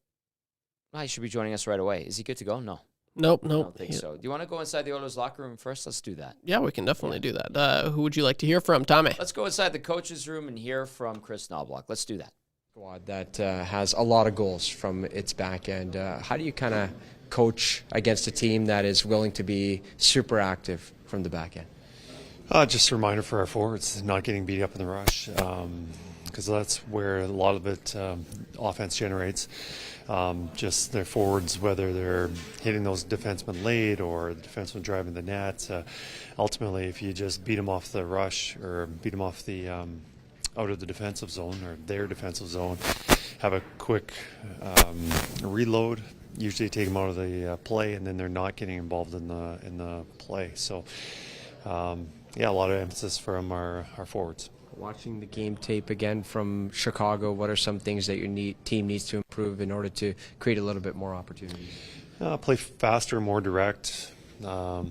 he should be joining us right away. Is he good to go? No. Nope. I don't think so. Do you want to go inside the Oilers locker room first? Let's do that. Yeah, we can definitely do that. Who would you like to hear from, Tommy? Let's go inside the coach's room and hear from Chris Knoblauch. Let's do that. Squad that has a lot of goals from its back end. How do you kind of coach against a team that is willing to be super active from the back end? Just a reminder for our forwards, not getting beat up in the rush, because that's where a lot of it offense generates. Just their forwards, whether they're hitting those defensemen late or the defenseman driving the net. Ultimately, if you just beat them off the rush or beat them off the out of the defensive zone or their defensive zone, have a quick reload. Usually take them out of the play, and then they're not getting involved in the play. So, a lot of emphasis from our forwards. Watching the game tape again from Chicago, what are some things that your team needs to improve in order to create a little bit more opportunities? Play faster, more direct,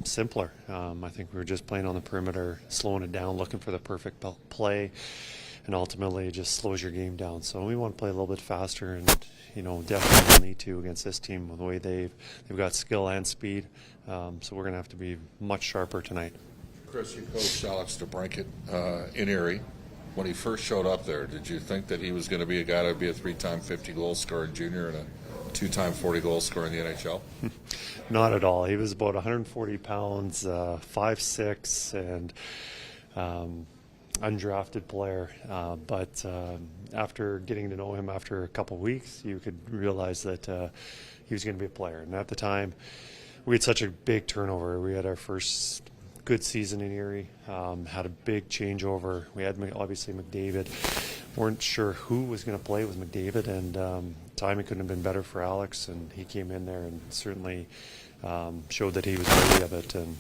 simpler. I think we were just playing on the perimeter, slowing it down, looking for the perfect play, and ultimately it just slows your game down. So we want to play a little bit faster, and definitely need to against this team with the way they've got skill and speed. So we're going to have to be much sharper tonight. Chris, you coached Alex DeBrincat in Erie. When he first showed up there, did you think that he was going to be a guy that would be a 3-time 50-goal scorer junior and a 2-time 40-goal scorer in the NHL? Not at all. He was about 140 pounds, 5'6", and undrafted player, but after getting to know him after a couple weeks, you could realize that he was going to be a player. And at the time, we had such a big turnover. We had our first good season in Erie, had a big changeover. We had obviously McDavid. Weren't sure who was going to play with McDavid, and timing couldn't have been better for Alex, and he came in there and certainly showed that he was worthy of it, and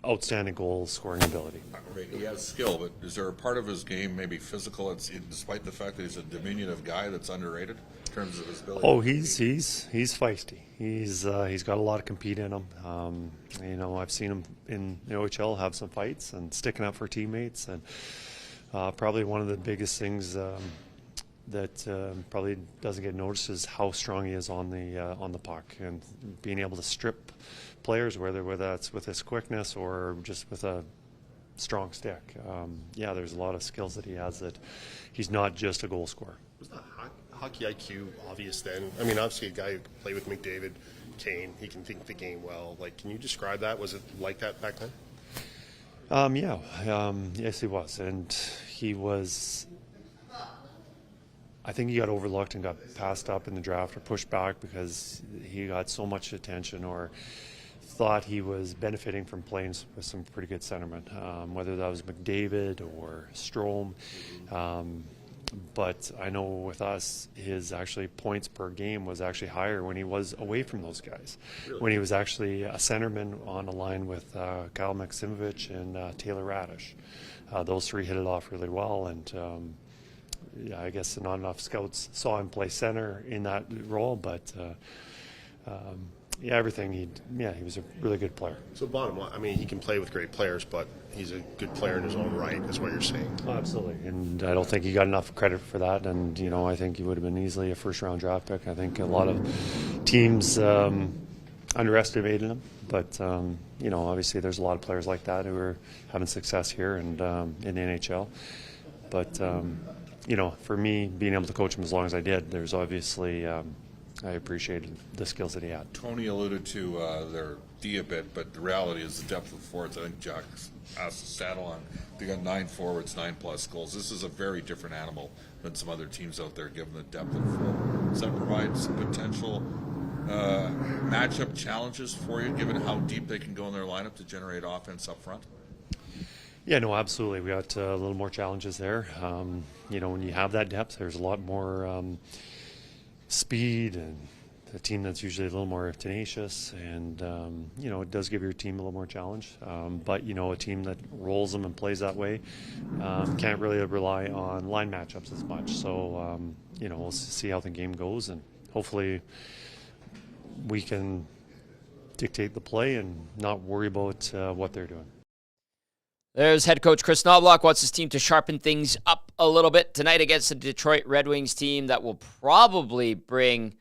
outstanding goal scoring ability. He has skill, but is there a part of his game, maybe physical, despite the fact that he's a diminutive guy, that's underrated in terms of his ability? Oh, he's feisty. He's got a lot of compete in him. I've seen him in the OHL have some fights and sticking up for teammates, and probably one of the biggest things that probably doesn't get noticed is how strong he is on the puck and being able to strip players, whether that's with his quickness or just with a strong stick. There's a lot of skills that he has that he's not just a goal scorer. Was the hockey IQ obvious then? I mean, obviously a guy who could play with McDavid, Kane, he can think the game well. Like, can you describe that? Was it like that back then? Yes, he was. And he was, I think he got overlooked and got passed up in the draft or pushed back because he got so much attention or thought he was benefiting from playing with some pretty good centermen, whether that was McDavid or Strome. But I know with us, his actually points per game was actually higher when he was away from those guys. Really? When he was actually a centerman on a line with Kyle Maximovich and Taylor Radish. Those three hit it off really well, and I guess not enough scouts saw him play center in that role, but everything he was a really good player. So bottom line, I mean, he can play with great players, but he's a good player in his own right, is what you're saying. Oh, absolutely, and I don't think he got enough credit for that, and I think he would have been easily a first-round draft pick. I think a lot of teams underestimated him, but obviously there's a lot of players like that who are having success here and in the NHL. But for me, being able to coach him as long as I did, there's obviously I appreciated the skills that he had. Tony alluded to their D a bit, but the reality is the depth of forwards. I think Jack asked to saddle on. They got 9 forwards, 9+ goals. This is a very different animal than some other teams out there, given the depth of forward. Does that provide some potential matchup challenges for you, given how deep they can go in their lineup to generate offense up front? Yeah, no, absolutely. We got a little more challenges there. When you have that depth, there's a lot more speed and a team that's usually a little more tenacious, and it does give your team a little more challenge. But a team that rolls them and plays that way can't really rely on line matchups as much. So we'll see how the game goes, and hopefully we can dictate the play and not worry about what they're doing. There's head coach Chris Knoblauch wants his team to sharpen things up a little bit tonight against the Detroit Red Wings team that will probably bring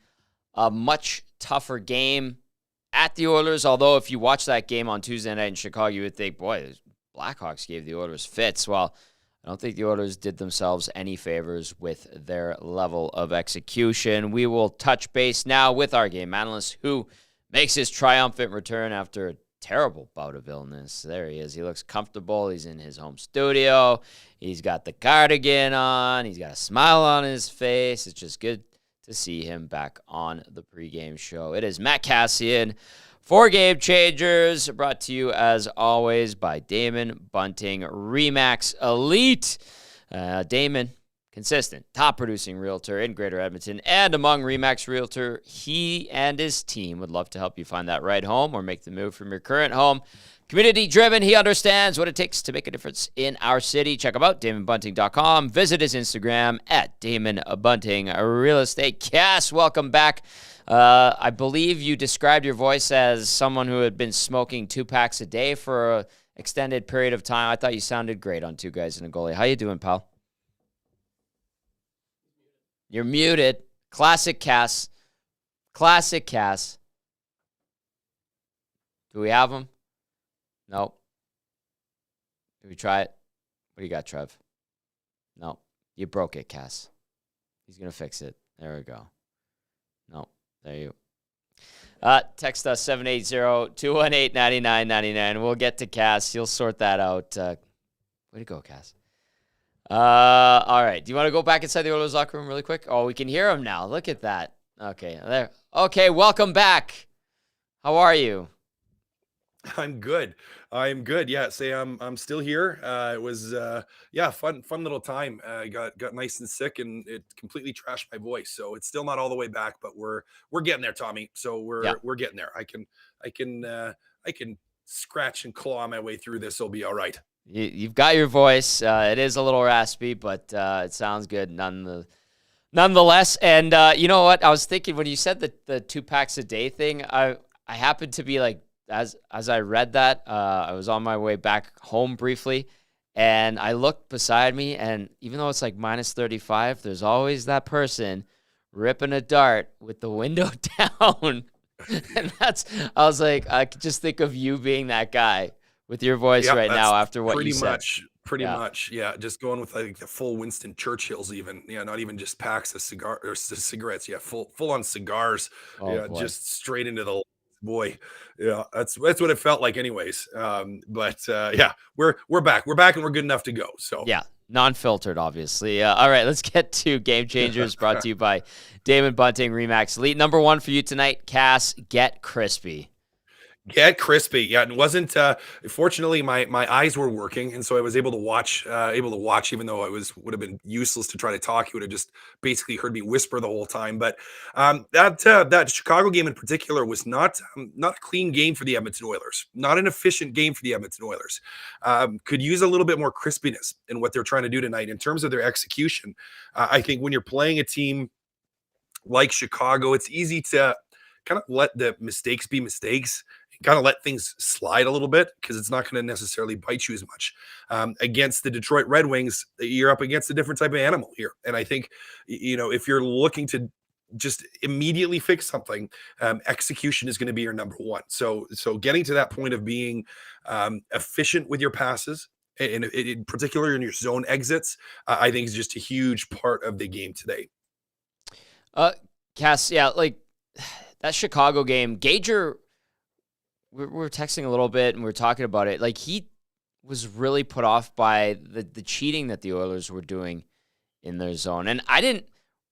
a much tougher game at the Oilers. Although if you watch that game on Tuesday night in Chicago, you would think, boy, the Blackhawks gave the Oilers fits. Well, I don't think the Oilers did themselves any favors with their level of execution. We will touch base now with our game analyst who makes his triumphant return after a terrible bout of illness. There he is. He looks comfortable. He's in his home studio. He's got the cardigan on. He's got a smile on his face. It's just good to see him back on the pregame show. It is Matt Kassian for Game Changers, brought to you as always by Damon Bunting Remax Elite. Damon, consistent, top producing realtor in Greater Edmonton and among Remax Realtor. He and his team would love to help you find that right home or make the move from your current home. Community driven, he understands what it takes to make a difference in our city. Check him out, DamonBunting.com. Visit his Instagram at Damon Bunting Real Estate. Cass, welcome back. I believe you described your voice as someone who had been smoking 2 packs a day for an extended period of time. I thought you sounded great on Two Guys and a Goalie. How you doing, pal? You're muted. Classic Cass. Classic Cass. Do we have him? Nope. Did we try it? What do you got, Trev? No. You broke it, Cass. He's going to fix it. There we go. No. There you text us 780-218-9999. We'll get to Cass. He'll sort that out. Way to go, Cass. All right. Do you want to go back inside the Oilers locker room really quick? Oh, we can hear him now. Look at that. Okay, there. Okay, welcome back. How are you? I'm good. I'm good. Yeah, I'm still here. It was fun little time. I got nice and sick, and it completely trashed my voice. So it's still not all the way back, but we're getting there, Tommy. So we're getting there. I can scratch and claw my way through this. It'll be all right. You've got your voice. It is a little raspy, but it sounds good nonetheless. And you know what? I was thinking when you said the 2 packs a day thing, I happened to be like, as I read that, I was on my way back home briefly, and I looked beside me, and even though it's like minus 35, there's always that person ripping a dart with the window down. And I was like, I could just think of you being that guy with your voice right now after what you said. Pretty much. Yeah. Just going with like the full Winston Churchills even, not even just packs of cigarettes. Yeah. Full on cigars. Oh, boy. Just straight into the boy. Yeah. That's what it felt like anyways. We're back. We're back and we're good enough to go. So yeah. Non-filtered, obviously. All right, let's get to Game Changers, brought to you by Damon Bunting, Remax Elite. Number 1 for you tonight, Cass, get crispy. Get crispy. Yeah, it wasn't. Fortunately, my eyes were working, and so I was able to watch. Even though it would have been useless to try to talk. He would have just basically heard me whisper the whole time. But that Chicago game in particular was not a clean game for the Edmonton Oilers. Not an efficient game for the Edmonton Oilers. Could use a little bit more crispiness in what they're trying to do tonight in terms of their execution. I think when you're playing a team like Chicago, it's easy to kind of let the mistakes be mistakes. Kind of let things slide a little bit because it's not going to necessarily bite you as much. Against the Detroit Red Wings, you're up against a different type of animal here. And I think, if you're looking to just immediately fix something, execution is going to be your number 1. So getting to that point of being efficient with your passes, and in particular in your zone exits, I think is just a huge part of the game today. Cass, yeah, like that Chicago game, Gager, we're texting a little bit and we're talking about it. Like, he was really put off by the cheating that the Oilers were doing in their zone. And I didn't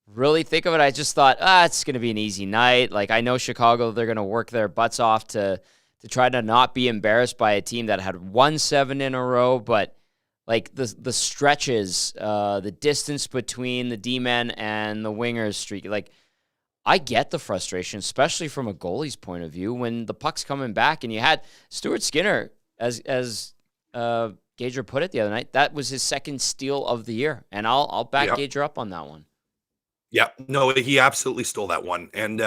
really think of it. I just thought, it's going to be an easy night. Like, I know Chicago, they're going to work their butts off to try to not be embarrassed by a team that had won 7 in a row. But like the stretches, the distance between the D-men and the wingers streak, like, I get the frustration, especially from a goalie's point of view, when the puck's coming back and you had Stuart Skinner, as Gager put it the other night, that was his 2nd steal of the year. And I'll back Gager up on that one. Yeah, no, he absolutely stole that one. And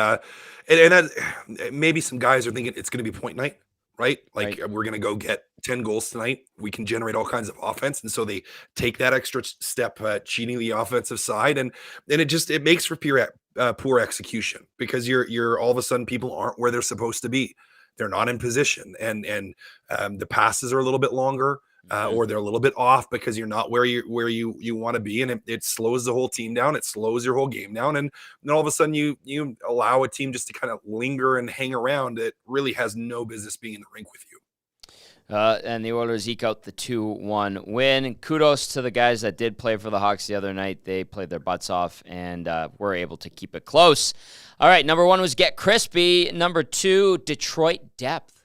maybe some guys are thinking it's going to be point night, right? Like, we're going to go get 10 goals tonight. We can generate all kinds of offense. And so they take that extra step, cheating the offensive side. And it makes for poor execution because you're all of a sudden people aren't where they're supposed to be. They're not in position, and the passes are a little bit longer, or they're a little bit off because you're not where you want to be, and it slows the whole team down. It slows your whole game down, and then all of a sudden you allow a team just to kind of linger and hang around. It really has no business being in the rink with you. And the Oilers eke out the 2-1 win. And kudos to the guys that did play for the Hawks the other night. They played their butts off and were able to keep it close. All right, number 1 was get crispy. Number 2, Detroit depth.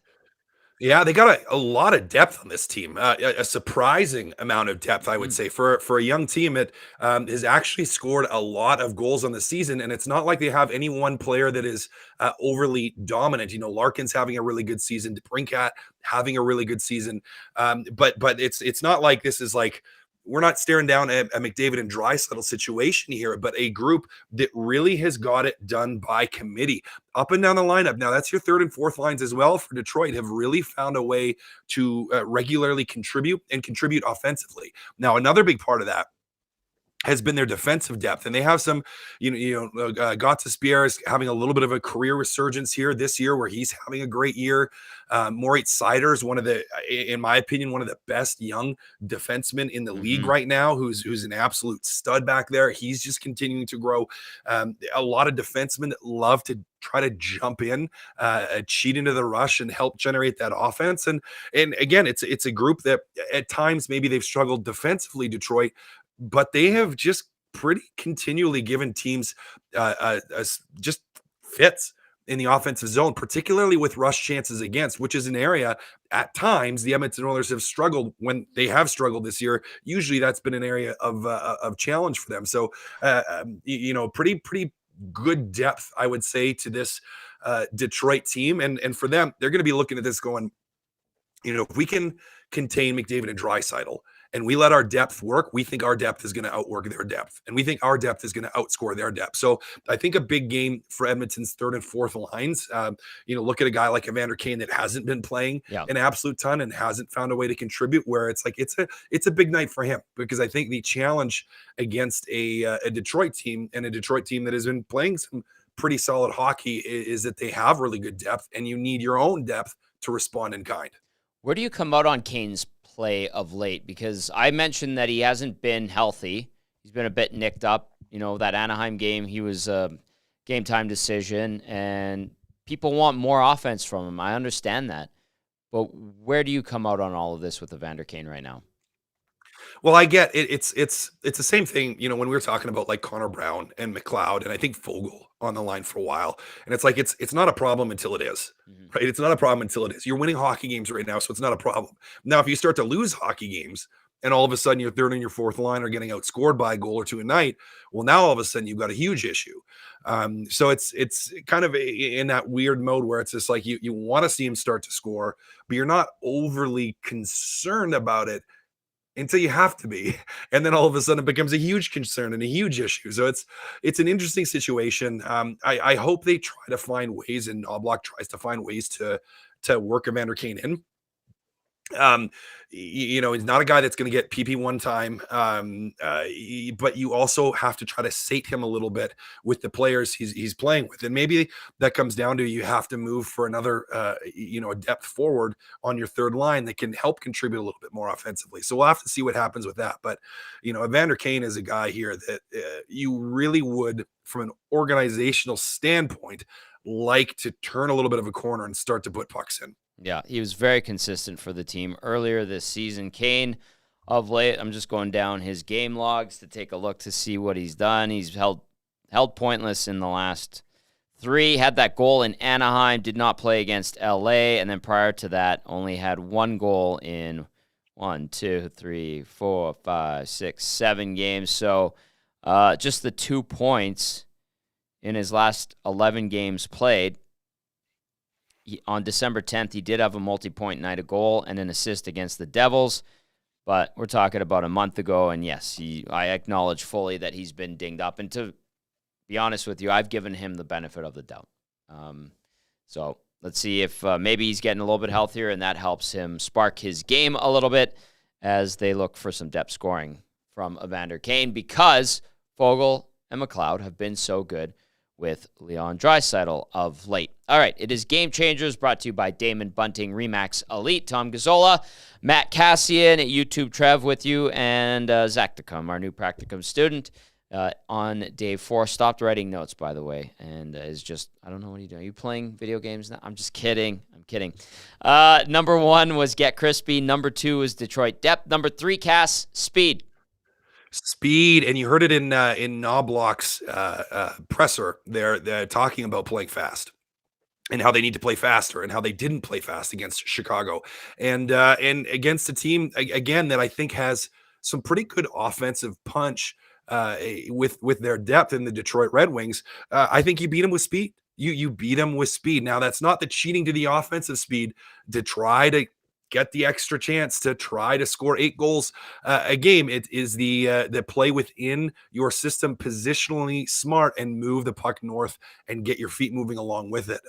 Yeah, they got a lot of depth on this team, a surprising amount of depth, I would say. For a young team, it has actually scored a lot of goals on the season, and it's not like they have any one player that is overly dominant. Larkin's having a really good season, DeBrincat having a really good season, but it's not like this is like, we're not staring down a McDavid and Draisaitl situation here, but a group that really has got it done by committee. Up and down the lineup. Now, that's your 3rd and 4th lines as well for Detroit, have really found a way to regularly contribute offensively. Now, another big part of that, has been their defensive depth. And they have some, Gazzola is having a little bit of a career resurgence here this year where he's having a great year. Moritz Seider is in my opinion, one of the best young defensemen in the league right now, who's an absolute stud back there. He's just continuing to grow. A lot of defensemen that love to try to jump in, cheat into the rush and help generate that offense. And again, it's a group that at times maybe they've struggled defensively, Detroit, but they have just pretty continually given teams just fits in the offensive zone, particularly with rush chances against, which is an area at times the Edmonton Oilers have struggled when they have struggled this year. Usually that's been an area of challenge for them. So, pretty good depth, I would say, to this Detroit team. And for them, they're going to be looking at this going, if we can contain McDavid and Draisaitl, and we let our depth work, we think our depth is going to outwork their depth. And we think our depth is going to outscore their depth. So I think a big game for Edmonton's third and fourth lines. Look at a guy like Evander Kane that hasn't been playing an absolute ton and hasn't found a way to contribute, where it's like it's a big night for him, because I think the challenge against a Detroit team, and a Detroit team that has been playing some pretty solid hockey, is that they have really good depth, and you need your own depth to respond in kind. Where do you come out on Kane's play of late? Because I mentioned that he hasn't been healthy. He's been a bit nicked up. That Anaheim game, he was a game time decision, and people want more offense from him. I understand that. But where do you come out on all of this with Evander Kane right now? Well, I get it. It's the same thing, when we were talking about like Connor Brown and McLeod, and I think Fogle on the line for a while. And it's like it's not a problem until it is, right? It's not a problem until it is. You're winning hockey games right now, so it's not a problem. Now, if you start to lose hockey games, and all of a sudden your third and your fourth line are getting outscored by a goal or two a night, well, now all of a sudden you've got a huge issue. So it's kind of in that weird mode where it's just like you want to see him start to score, but you're not overly concerned about it until you have to be. And then all of a sudden it becomes a huge concern and a huge issue. So it's an interesting situation. I hope they try to find ways, and Knoblauch tries to find ways to work Evander Kane in. He's not a guy that's going to get PP one time, but you also have to try to sate him a little bit with the players he's playing with. And maybe that comes down to you have to move for another, a depth forward on your third line that can help contribute a little bit more offensively. So we'll have to see what happens with that. But, Evander Kane is a guy here that you really would, from an organizational standpoint, like to turn a little bit of a corner and start to put pucks in. Yeah, he was very consistent for the team earlier this season. Kane, of late, I'm just going down his game logs to take a look to see what he's done. He's held pointless in the last 3, had that goal in Anaheim, did not play against LA, and then prior to that, only had 1 goal in 1, 2, 3, 4, 5, 6, 7 games. So just the 2 points in his last 11 games played. On December 10th, he did have a multi-point night, a goal and an assist against the Devils, but we're talking about a month ago, and yes, I acknowledge fully that he's been dinged up, and to be honest with you, I've given him the benefit of the doubt. So let's see if maybe he's getting a little bit healthier, and that helps him spark his game a little bit as they look for some depth scoring from Evander Kane, because Fogle and McLeod have been so good with Leon Draisaitl of late. All right, it is Game Changers, brought to you by Damon Bunting Remax Elite. Tom Gazzola, Matt Kassian at YouTube Trev with you, and Zach Decum, our new practicum student, on day 4. Stopped writing notes, by the way, and is just, I don't know what are you doing. Are you playing video games now? I'm just kidding. I'm kidding. Number 1 was Get Crispy. Number 2 was Detroit Depth. Number 3, Cass, Speed. Speed, and you heard it in Knoblauch's presser there. They're talking about playing fast and how they need to play faster and how they didn't play fast against Chicago and against a team again that I think has some pretty good offensive punch with their depth in the Detroit Red Wings. I think you beat them with speed. You beat them with speed. Now that's not the cheating to the offensive speed to try to get the extra chance to try to score 8 goals a game. It is the play within your system, positionally smart, and move the puck north and get your feet moving along with it.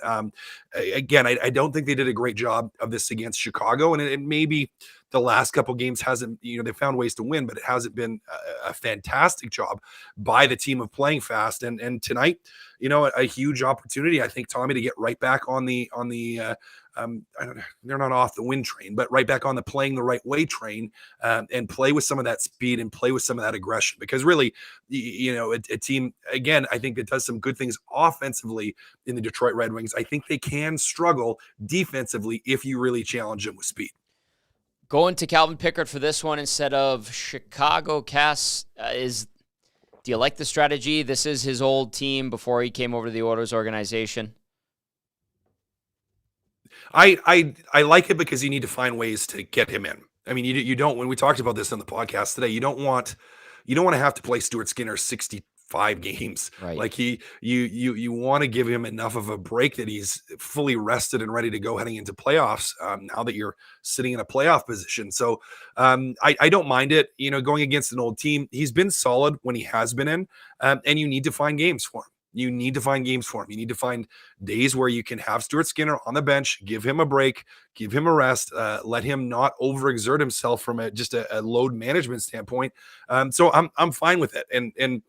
Again, I don't think they did a great job of this against Chicago, and it maybe the last couple games hasn't, they found ways to win, but it hasn't been a fantastic job by the team of playing fast. And tonight, a huge opportunity, I think, Tommy, to get right back on the I don't know, they're not off the win train, but right back on the playing the right way train, and play with some of that speed and play with some of that aggression. Because really, a team, again, I think that does some good things offensively in the Detroit Red Wings. I think they can struggle defensively if you really challenge them with speed. Going to Calvin Pickard for this one instead of Chicago. Cass, do you like the strategy? This is his old team before he came over to the Oilers organization. I like it because you need to find ways to get him in. I mean, you don't, when we talked about this on the podcast today, you don't want to have to play Stuart Skinner 65 games. Right. Like you want to give him enough of a break that he's fully rested and ready to go heading into playoffs. Now that you're sitting in a playoff position. So I don't mind it, going against an old team. He's been solid when he has been in, and you need to find games for him. You need to find games for him. You need to find days where you can have Stuart Skinner on the bench, give him a break, give him a rest, let him not overexert himself from just a load management standpoint. So I'm fine with it. And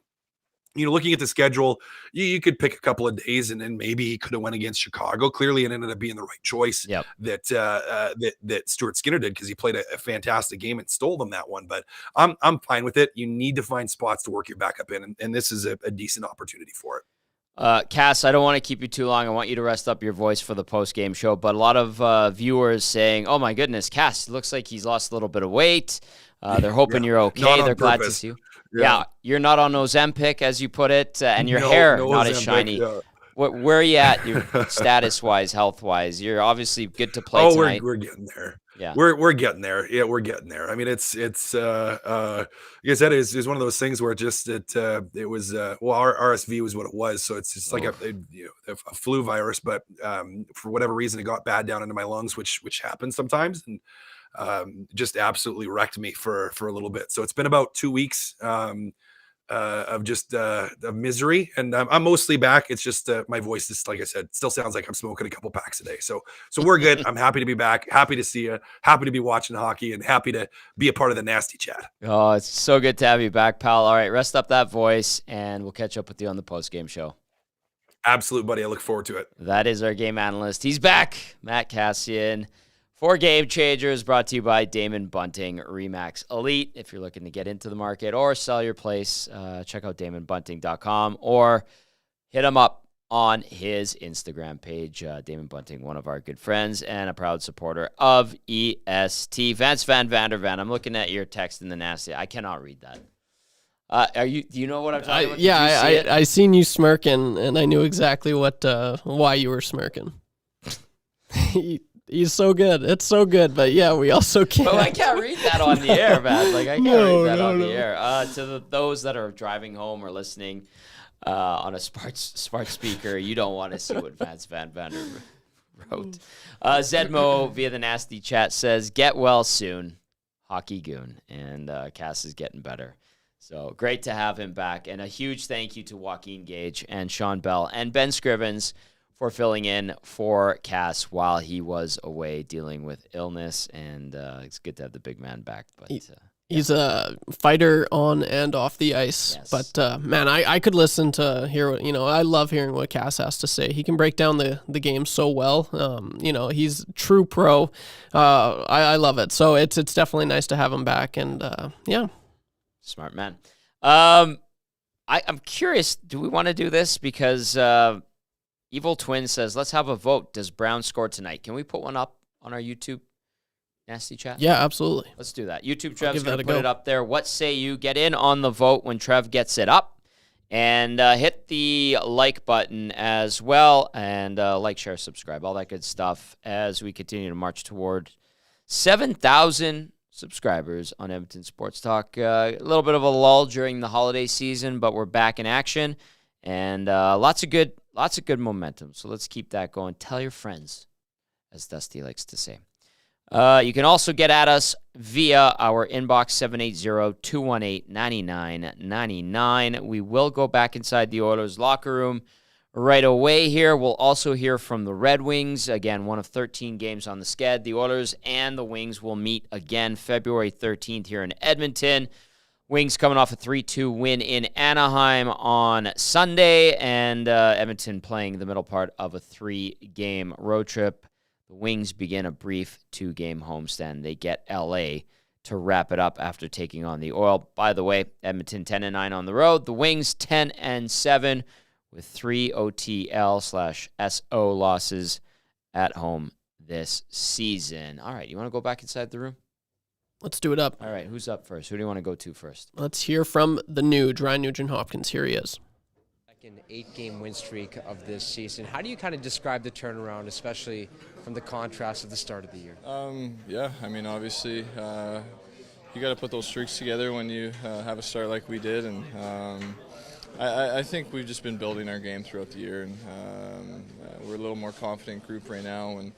looking at the schedule, you could pick a couple of days, and then maybe he could have went against Chicago. Clearly, it ended up being the right choice. Yep. that Stuart Skinner did, because he played a fantastic game and stole them that one. But I'm fine with it. You need to find spots to work your backup in, and this is a decent opportunity for it. Cass, I don't want to keep you too long. I want you to rest up your voice for the post-game show. But a lot of viewers saying, oh, my goodness, Cass, looks like he's lost a little bit of weight. They're hoping you're okay. They're glad to see you. Yeah, you're not on Ozempic, as you put it, and your hair not as shiny. Yeah. Where are you at, your status-wise, health-wise? You're obviously good to play tonight. We're getting there. Yeah, we're getting there. Yeah, we're getting there. I mean, it's like I said, is one of those things where it was our RSV was what it was, so it's just like a flu virus, but for whatever reason, it got bad down into my lungs, which happens sometimes, and just absolutely wrecked me for a little bit. So it's been about 2 weeks of just of misery, and I'm mostly back. It's just my voice is, like I said, still sounds like I'm smoking a couple packs a day. So we're good. I'm happy to be back. Happy to see you. Happy to be watching hockey, and happy to be a part of the nasty chat. Oh, it's so good to have you back, pal. All right, rest up that voice, and we'll catch up with you on the post-game show. Absolute, buddy. I look forward to it. That is our game analyst. He's back, Matt Kassian. For Game Changers, brought to you by Damon Bunting RE/MAX Elite. If you're looking to get into the market or sell your place, check out DamonBunting.com or hit him up on his Instagram page. Damon Bunting, one of our good friends and a proud supporter of EST. Vance Van Vandervan, I'm looking at your text in the nasty. I cannot read that. Do you know what I'm talking about? Yeah, I seen you smirking, and I knew exactly why you were smirking. He's so good. It's so good, but yeah, we also can't. Oh, I can't read that on the air, man. Like, I can't read that on the air. To those that are driving home or listening on a smart speaker, you don't want to see what Vance Van Vander wrote. Zedmo via the nasty chat says, "Get well soon, Hockey Goon," and Cass is getting better. So great to have him back, and a huge thank you to Joaquin Gage and Sean Bell and Ben Scrivens for filling in for Cass while he was away dealing with illness, and it's good to have the big man back. But he's a fighter on and off the ice. Yes. But man, I could listen to hear what I love hearing what Cass has to say. He can break down the game so well. He's true pro. I love it. So it's definitely nice to have him back, and yeah, smart man. I'm curious. Do we want to do this because? Evil Twin says, let's have a vote. Does Brown score tonight? Can we put one up on our YouTube nasty chat? Yeah, absolutely. Let's do that. YouTube Trev's going to put it up there. What say you? Get in on the vote when Trev gets it up. And hit the like button as well. And like, share, subscribe, all that good stuff as we continue to march toward 7,000 subscribers on Edmonton Sports Talk. A little bit of a lull during the holiday season, but we're back in action. And lots of good momentum. So let's keep that going. Tell your friends, as Dusty likes to say. You can also get at us via our inbox, 780-218-9999. We will go back inside the Oilers locker room right away here. We'll also hear from the Red Wings. Again, one of 13 games on the sched. The Oilers and the Wings will meet again February 13th here in Edmonton. Wings coming off a 3-2 win in Anaheim on Sunday, and Edmonton playing the middle part of a 3-game road trip. The Wings begin a brief 2-game homestand. They get L.A. to wrap it up after taking on the Oil. By the way, Edmonton 10-9 on the road. The Wings 10-7 with 3 OTL/SO losses at home this season. All right, you want to go back inside the room? Let's do it up. All right, who's up first? Who do you want to go to first? Let's hear from the Nuge, Ryan Nugent-Hopkins. Here he is. Second 8-game win streak of this season. How do you kind of describe the turnaround, especially from the contrast of the start of the year? Yeah, I mean, obviously, you got to put those streaks together when you have a start like we did, and I think we've just been building our game throughout the year, and we're a little more confident group right now, and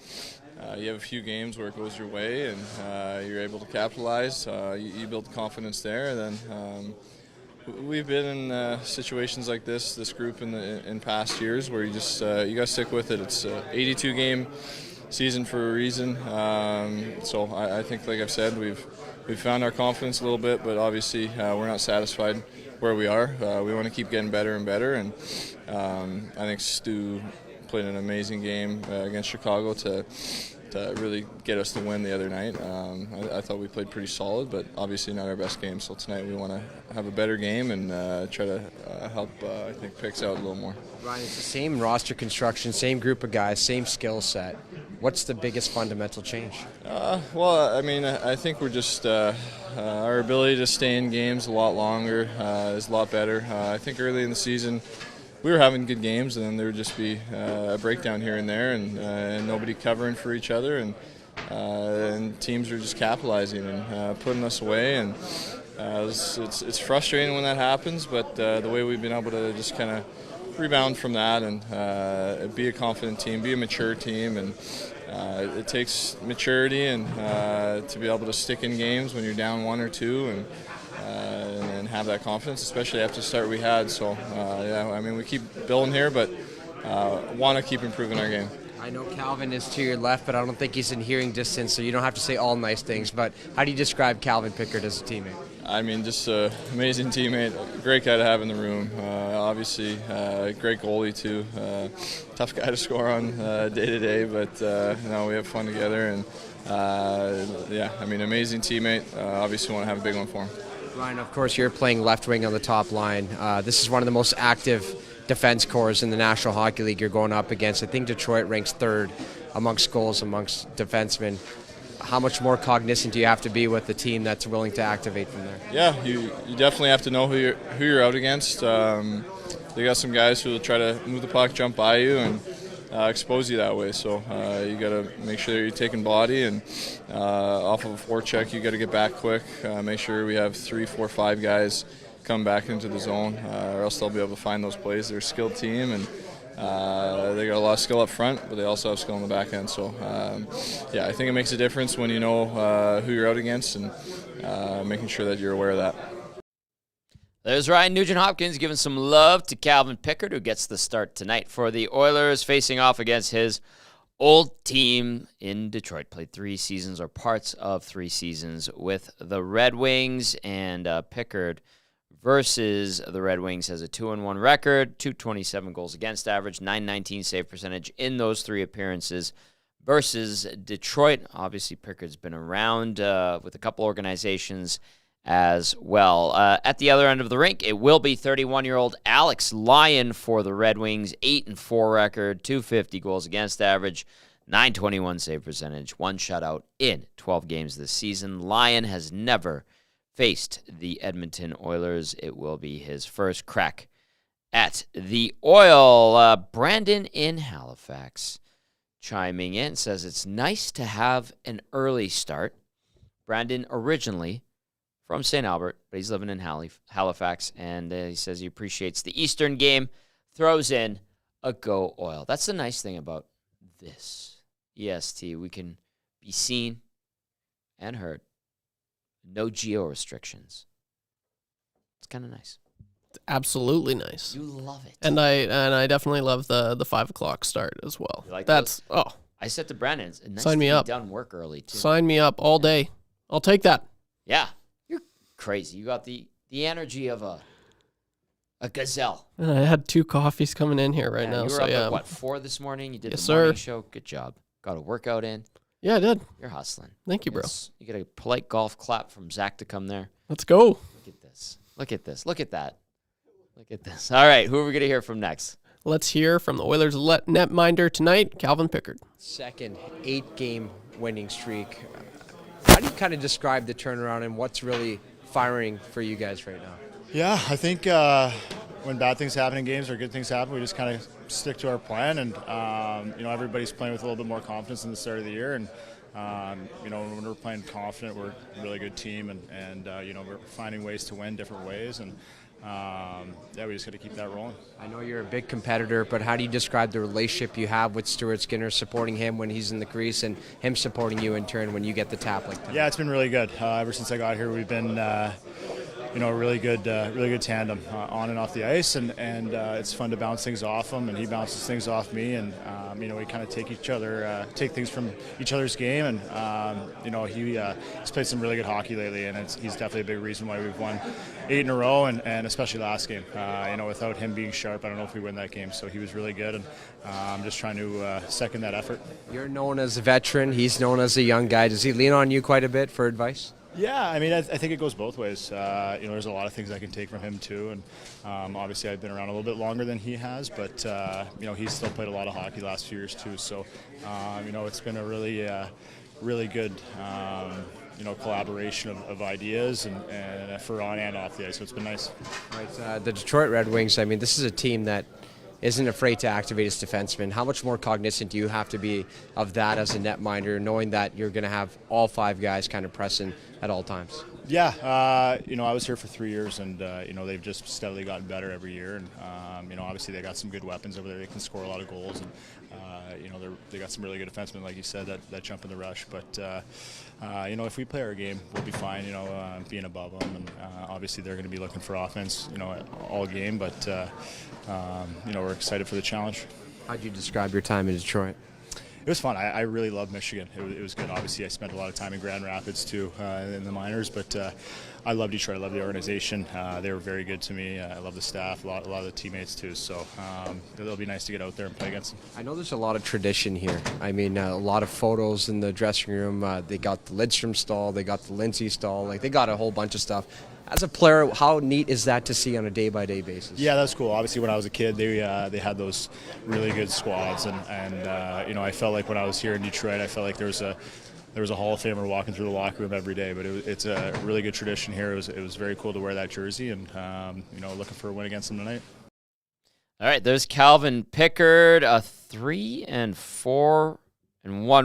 you have a few games where it goes your way, and you're able to capitalize. You build confidence there, and then we've been in situations like this group in past years where you just you got to stick with it. It's an 82-game season for a reason. So I think, like I've said, we've found our confidence a little bit, but obviously we're not satisfied where we are. We want to keep getting better and better, and I think Stu played an amazing game against Chicago to really get us the win the other night. I thought we played pretty solid, but obviously not our best game. So tonight we want to have a better game and try to help, I think, Picks out a little more. Ryan, it's the same roster construction, same group of guys, same skill set. What's the biggest fundamental change? Well, I mean, I think we're just our ability to stay in games a lot longer is a lot better. I think early in the season we were having good games, and then there would just be a breakdown here and there, and nobody covering for each other, and teams are just capitalizing and putting us away, and it's frustrating when that happens, but the way we've been able to just kind of rebound from that and be a confident team, be a mature team, and it takes maturity and to be able to stick in games when you're down 1 or 2 and have that confidence, especially after the start we had. So, yeah, I mean, we keep building here, but want to keep improving our game. I know Calvin is to your left, but I don't think he's in hearing distance, so you don't have to say all nice things. But how do you describe Calvin Pickard as a teammate? I mean, just an amazing teammate, great guy to have in the room. Obviously, great goalie too. Tough guy to score on day to day, but no, we have fun together, and yeah, I mean, amazing teammate. Obviously, want to have a big one for him. Ryan, of course, you're playing left wing on the top line. This is one of the most active defense corps in the National Hockey League you're going up against. I think Detroit ranks 3rd amongst goals amongst defensemen. How much more cognizant do you have to be with the team that's willing to activate from there? Yeah, you definitely have to know who you're out against. They got some guys who will try to move the puck, jump by you, and expose you that way. So you got to make sure you're taking body, and off of a forecheck, you got to get back quick. Make sure we have 3, 4, 5 guys come back into the zone, or else they'll be able to find those plays. They're a skilled team, and they got a lot of skill up front, but they also have skill on the back end. So, yeah, I think it makes a difference when you know who you're out against, and making sure that you're aware of that. There's Ryan Nugent-Hopkins giving some love to Calvin Pickard, who gets the start tonight for the Oilers, facing off against his old team in Detroit. Played 3 seasons or parts of 3 seasons with the Red Wings, and Pickard versus the Red Wings has a 2-1 record, 227 goals against average, 919 save percentage in those 3 appearances versus Detroit. Obviously, Pickard's been around with a couple organizations as well. At the other end of the rink, it will be 31-year-old Alex Lyon for the Red Wings, 8-4 record, 250 goals against average, 921 save percentage, 1 shutout in 12 games this season. Lyon has never faced the Edmonton Oilers. It will be his first crack at the Oil. Brandon in Halifax chiming in says it's nice to have an early start. Brandon originally from St. Albert, but he's living in Halifax, and he says he appreciates the Eastern game, throws in a Go Oil. That's the nice thing about this EST. We can be seen and heard. No geo restrictions. It's kind of nice. Absolutely nice. You love it. And I definitely love the 5 o'clock start as well. You like That's those? oh. I said to Brennan, it's nice Sign to me be up. done work early too. Sign me up all day. I'll take that. Yeah, you're crazy. You got the energy of a gazelle. And I had 2 coffees coming in here right now. You were So up yeah. at what, 4 this morning? You did Yes, the morning sir. show. Good job. Got a workout in. Yeah, I did. You're hustling. Thank you, bro. You get a polite golf clap from Zach to come there. Let's go. Look at this. Look at this. Look at that. Look at this. All right, who are we going to hear from next? Let's hear from the Oilers netminder tonight, Calvin Pickard. Second 8-game winning streak. How do you kind of describe the turnaround and what's really firing for you guys right now? Yeah, I think when bad things happen in games or good things happen, we just kind of stick to our plan, and everybody's playing with a little bit more confidence in the start of the year, and when we're playing confident, we're a really good team, and we're finding ways to win different ways, and we just got to keep that rolling. I know you're a big competitor, but how do you describe the relationship you have with Stuart Skinner, supporting him when he's in the crease and him supporting you in turn when you get the tap like that? Yeah, it's been really good. Ever since I got here, we've been a really good tandem on and off the ice, and it's fun to bounce things off him, and he bounces things off me, and we kind of take things from each other's game, and he's played some really good hockey lately, and he's definitely a big reason why we've won 8 in a row, and especially last game. Without him being sharp, I don't know if we win that game. So he was really good, and I'm just trying to second that effort. You're known as a veteran. He's known as a young guy. Does he lean on you quite a bit for advice? Yeah, I mean, I think it goes both ways. There's a lot of things I can take from him too, and obviously I've been around a little bit longer than he has, but he's still played a lot of hockey last few years too. So it's been a really good collaboration of ideas and for on and off the ice. So it's been nice. Right, the Detroit Red Wings. I mean, this is a team that isn't afraid to activate its defensemen. How much more cognizant do you have to be of that as a netminder, knowing that you're going to have all 5 guys kind of pressing at all times? Yeah, I was here for 3 years, and they've just steadily gotten better every year. And obviously they got some good weapons over there. They can score a lot of goals, and they got some really good defensemen, like you said, that jump in the rush. But if we play our game, we'll be fine. Being above them, and obviously they're going to be looking for offense, all game. But we're excited for the challenge. How'd you describe your time in Detroit? It was fun. I really love Michigan. It was good. Obviously, I spent a lot of time in Grand Rapids too, in the minors. But I love Detroit. I love the organization. They were very good to me. I love the staff, a lot of the teammates too. So it'll be nice to get out there and play against them. I know there's a lot of tradition here. I mean, a lot of photos in the dressing room. They got the Lidstrom stall. They got the Lindsay stall. They got a whole bunch of stuff. As a player, how neat is that to see on a day-by-day basis? Yeah, that's cool. Obviously, when I was a kid, they had those really good squads, and I felt like when I was here in Detroit, I felt like there was a Hall of Famer walking through the locker room every day. But it's a really good tradition here. It was very cool to wear that jersey, and looking for a win against them tonight. All right, there's Calvin Pickard, a 3-4-1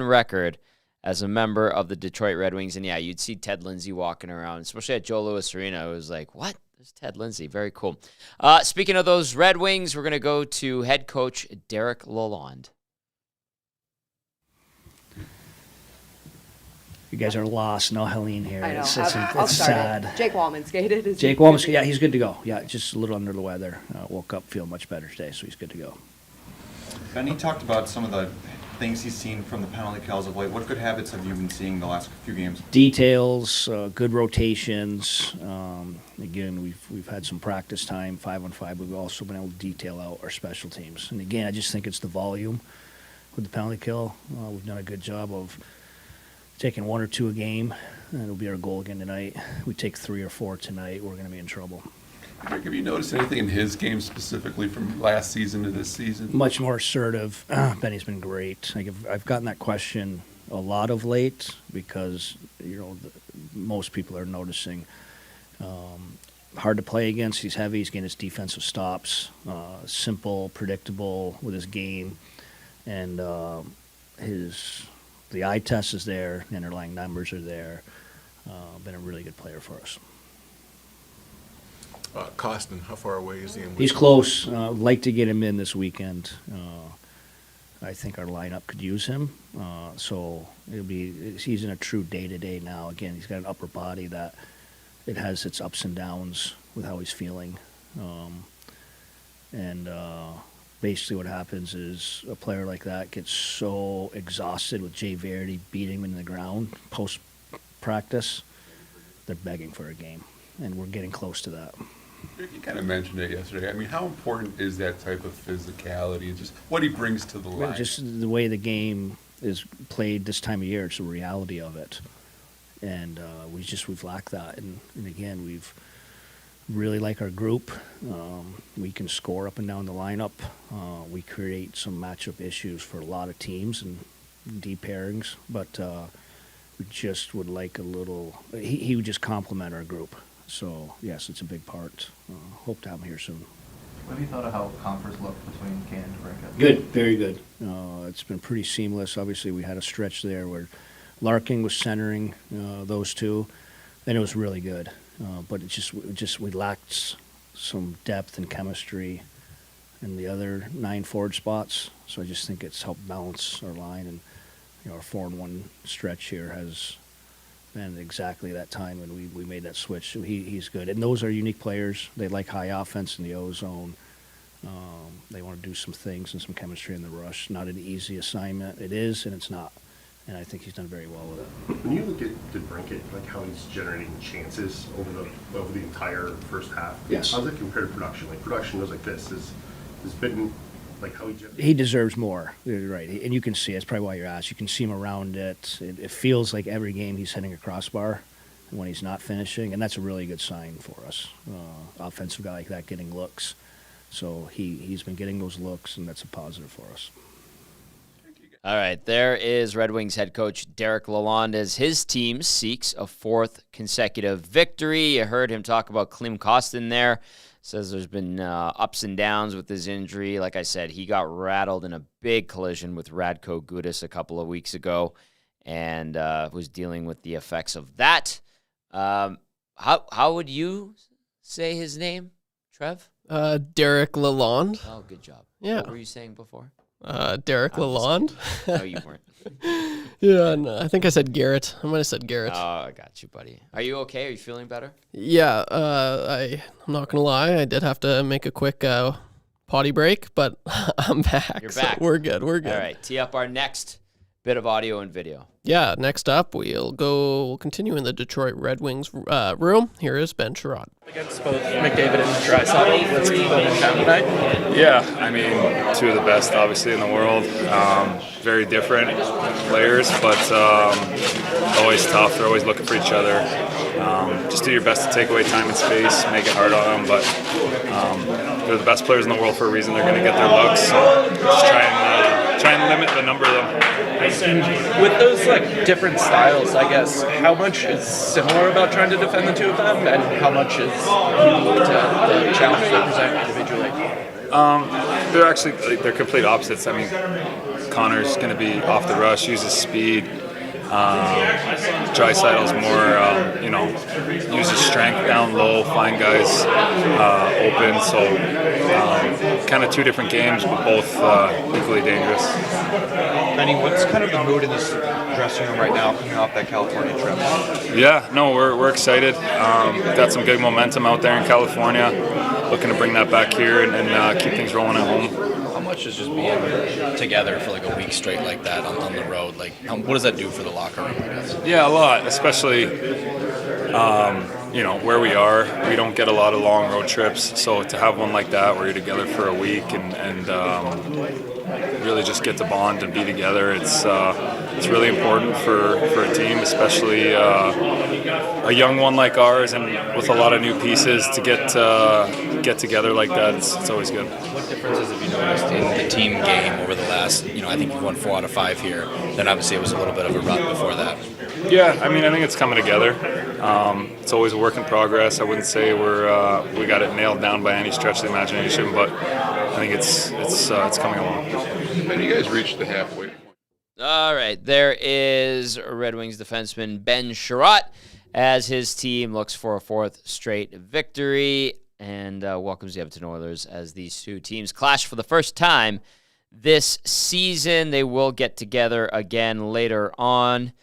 record as a member of the Detroit Red Wings. And yeah, you'd see Ted Lindsay walking around, especially at Joe Louis Arena. It was like, what? There's Ted Lindsay. Very cool. Speaking of those Red Wings, we're going to go to head coach Derek Lalonde. You guys are lost. No Helene here. I know. It's sad. Jake Wallman skated. Jake Wallman, yeah, he's good to go. Yeah, just a little under the weather. Woke up feeling much better today, so he's good to go. Ben, he talked about some of the things he's seen from the penalty kills of late. What good habits have you been seeing the last few games? Details, good rotations. Again, we've had some practice time, 5-on-5. We've also been able to detail out our special teams. And again, I just think it's the volume with the penalty kill. We've done a good job of taking 1 or 2 a game, and it'll be our goal again tonight. We take 3 or 4 tonight, we're going to be in trouble. Have you noticed anything in his game specifically from last season to this season? Much more assertive. Benny's been great. I've gotten that question a lot of late because most people are noticing. Hard to play against. He's heavy. He's getting his defensive stops. Simple, predictable with his game, and the eye test is there. The underlying numbers are there. Been a really good player for us. Costin, how far away is he? He's close. Like to get him in this weekend. I think our lineup could use him. So he's in a true day-to-day now. Again, he's got an upper body that it has its ups and downs with how he's feeling. And basically what happens is a player like that gets so exhausted with Jay Verity beating him into the ground post-practice, they're begging for a game. And we're getting close to that. You kind of mentioned it yesterday. I mean, how important is that type of physicality and just what he brings to the line? Just the way the game is played this time of year, it's the reality of it. And we've lacked that. And again, we've really like our group. We can score up and down the lineup. We create some matchup issues for a lot of teams and deep pairings. But we just would like a little. He would just complement our group. So yes, it's a big part. Hope to have him here soon. What have you thought of how conference looked between Kane and DeBrincat? Good, very good. It's been pretty seamless. Obviously, we had a stretch there where Larkin was centering those two, and it was really good. But we lacked some depth and chemistry in the other 9 forward spots. So I just think it's helped balance our line, and our 4-1 stretch here has been exactly that time when we made that switch. So he's good, and those are unique players. They like high offense in the O zone. They want to do some things and some chemistry in the rush. Not an easy assignment. It is, and it's not. And I think he's done very well with it. When you look at DeBrincat, like how he's generating chances over the entire first half, yes. How does that compare to production? Like production goes like this. Has been like how he deserves more. You're right, and you can see it. That's probably why you're asked. You can see him around it. It feels like every game he's hitting a crossbar when he's not finishing, and that's a really good sign for us. Offensive guy like that getting looks. So he's been getting those looks, and that's a positive for us. All right, there is Red Wings head coach Derek Lalonde as his team seeks a 4th consecutive victory. You heard him talk about Klim Kostin there. Says there's been ups and downs with his injury. Like I said, he got rattled in a big collision with Radko Gudas a couple of weeks ago and was dealing with the effects of that. How would you say his name, Trev? Derek Lalonde. Oh, good job. Yeah. What were you saying before? Derek Lalonde. No, you weren't. Yeah, no, I think I said Garrett. I might have said Garrett. Oh, I got you, buddy. Are you okay? Are you feeling better? Yeah, I'm not going to lie. I did have to make a quick potty break, but I'm back. You're back. So we're good. All right, tee up our next bit of audio and video. Yeah, next up, we'll continue in the Detroit Red Wings room. Here is Ben Sherrod. Against both McDavid and Draisaitl, what's going down tonight? Yeah, I mean, 2 of the best, obviously, in the world. Very different players, but always tough. They're always looking for each other. Just do your best to take away time and space, make it hard on them, but they're the best players in the world for a reason. They're going to get their looks, so just try and limit the number of them. And with those different styles, I guess, how much is similar about trying to defend the 2 of them, and how much is unique to the challenge they present individually? They're actually they're complete opposites. I mean, Connor's going to be off the rush, uses speed. Draisaitl's more, uses strength down low, find guys open. So kind of 2 different games, but both equally dangerous. Benny, what's kind of the mood in this dressing room right now coming off that California trip? Yeah, no, we're excited. Got some good momentum out there in California. Looking to bring that back here and keep things rolling at home. How much is just being together for a week straight like that on the road? What does that do for the locker room, I guess? Yeah, a lot, especially where we are. We don't get a lot of long road trips, so to have one like that where you're together for a week and really just get to bond and be together, it's really important for a team, especially a young one like ours and with a lot of new pieces to get together like that. It's always good. What differences have you noticed in the team game over the last, I think you've won 4 out of 5 here. Then obviously it was a little bit of a rut before that. Yeah, I mean, I think it's coming together. It's always a work in progress. I wouldn't say we got it nailed down by any stretch of the imagination, but I think it's coming along. And you guys reached the halfway point. All right, there is Red Wings defenseman Ben Sherrod as his team looks for a 4th straight victory and welcomes the Edmonton Oilers as these 2 teams clash for the first time this season. They will get together again later on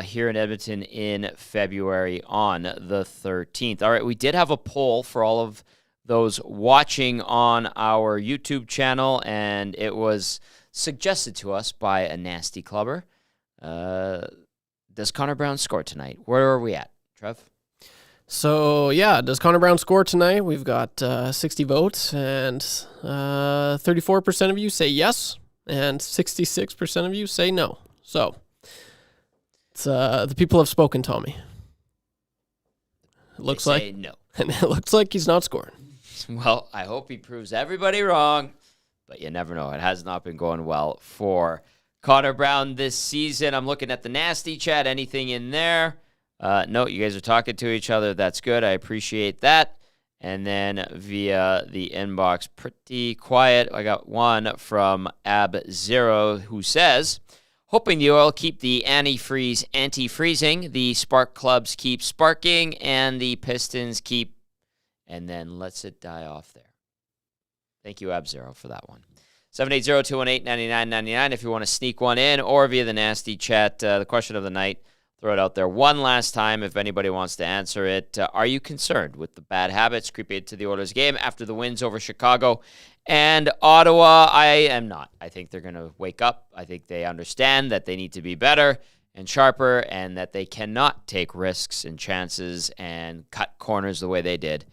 here in Edmonton in February on the 13th. All right, we did have a poll for all of those watching on our YouTube channel, and it was suggested to us by a nasty clubber. Does Connor Brown score tonight? Where are we at, Trev? So, yeah, does Connor Brown score tonight? We've got 60 votes, and 34% of you say yes, and 66% of you say no. So, it's, the people have spoken, Tommy. It looks like no. And it looks like he's not scoring. Well, I hope he proves everybody wrong, but you never know. It has not been going well for Connor Brown this season. I'm looking at the nasty chat. Anything in there? No, you guys are talking to each other. That's good. I appreciate that. And then via the inbox, pretty quiet. I got one from Ab0 who says, hoping the Oil keep the antifreeze anti-freezing, the Spark Clubs keep sparking, and the Pistons keep, and then lets it die off there. Thank you, Ab0, for that one. 780-218-9999 if you want to sneak one in, or via the nasty chat. The question of the night, throw it out there one last time if anybody wants to answer it. Are you concerned with the bad habits creeping into the Oilers game after the wins over Chicago and Ottawa? I am not. I think they're going to wake up. I think they understand that they need to be better and sharper, and that they cannot take risks and chances and cut corners the way they did,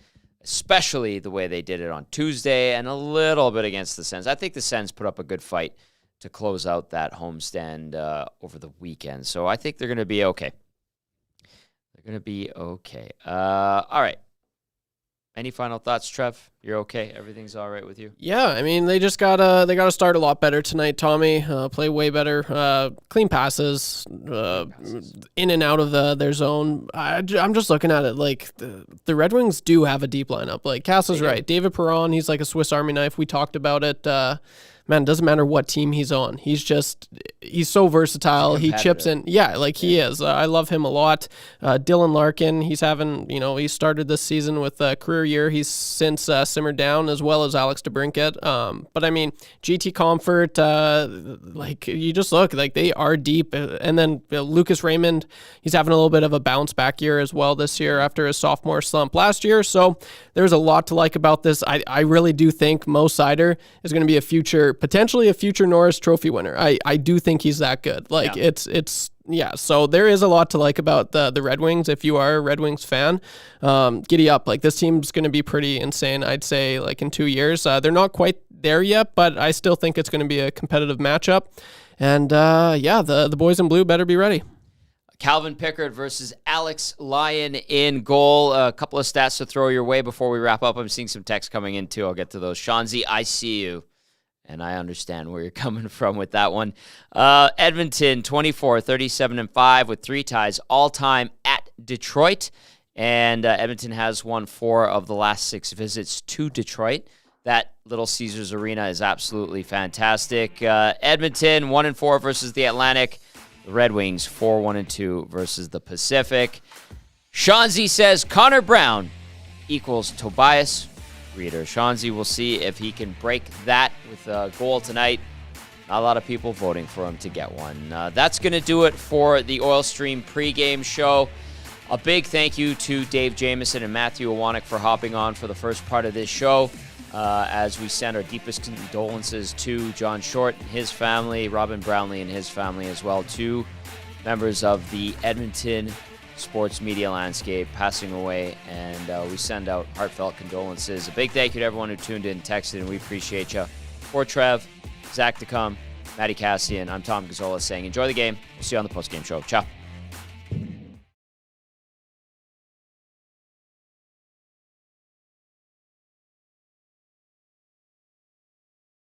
especially the way they did it on Tuesday and a little bit against the Sens. I think the Sens put up a good fight to close out that homestand over the weekend. So I think they're going to be okay. They're going to be okay. All right. Any final thoughts, Trev? You're okay? Everything's all right with you? Yeah, I mean, they just gotta start a lot better tonight, Tommy. Play way better. Clean passes, in and out of their zone. I'm just looking at it like the Red Wings do have a deep lineup. Like, Cass is right. David Perron, he's like a Swiss Army knife. We talked about it. Man, it doesn't matter what team he's on. He's so versatile. He chips in. Yeah, like he is. I love him a lot. Dylan Larkin, he's having, he started this season with a career year. He's since simmered down, as well as Alex DeBrincat. But I mean, GT Comfort, like you just look, like they are deep. And then Lucas Raymond, he's having a little bit of a bounce back year as well this year after his sophomore slump last year. So there's a lot to like about this. I really do think Mo Seider is going to be potentially a future Norris Trophy winner. I do think he's that good. Like yeah. So there is a lot to like about the Red Wings. If you are a Red Wings fan, giddy up. Like this team's going to be pretty insane. I'd say like in 2 years. They're not quite there yet, but I still think it's going to be a competitive matchup. And the boys in blue better be ready. Calvin Pickard versus Alex Lyon in goal. A couple of stats to throw your way before we wrap up. I'm seeing some texts coming in too. I'll get to those. Shanzi, I see you. And I understand where you're coming from with that one. Edmonton, 24, 37-5 with 3 ties all-time at Detroit. And Edmonton has won 4 of the last 6 visits to Detroit. That Little Caesars Arena is absolutely fantastic. Edmonton, 1-4 versus the Atlantic. The Red Wings, 4-1-2 versus the Pacific. Shanzi says Connor Brown equals Tobias Reader. Shanzi will see if he can break that with a goal tonight. Not a lot of people voting for him to get one. That's going to do it for the Oil Stream pregame show. A big thank you to Dave Jameson and Matthew Iwanek for hopping on for the first part of this show as we send our deepest condolences to John Short and his family, Robin Brownlee and his family as well, 2 members of the Edmonton sports media landscape passing away, and we send out heartfelt condolences. A big thank you to everyone who tuned in and texted, and we appreciate you. For Trev, Zach DeCum, Matty Kassian, I'm Tom Gazzola saying enjoy the game. We'll see you on the postgame show. Ciao.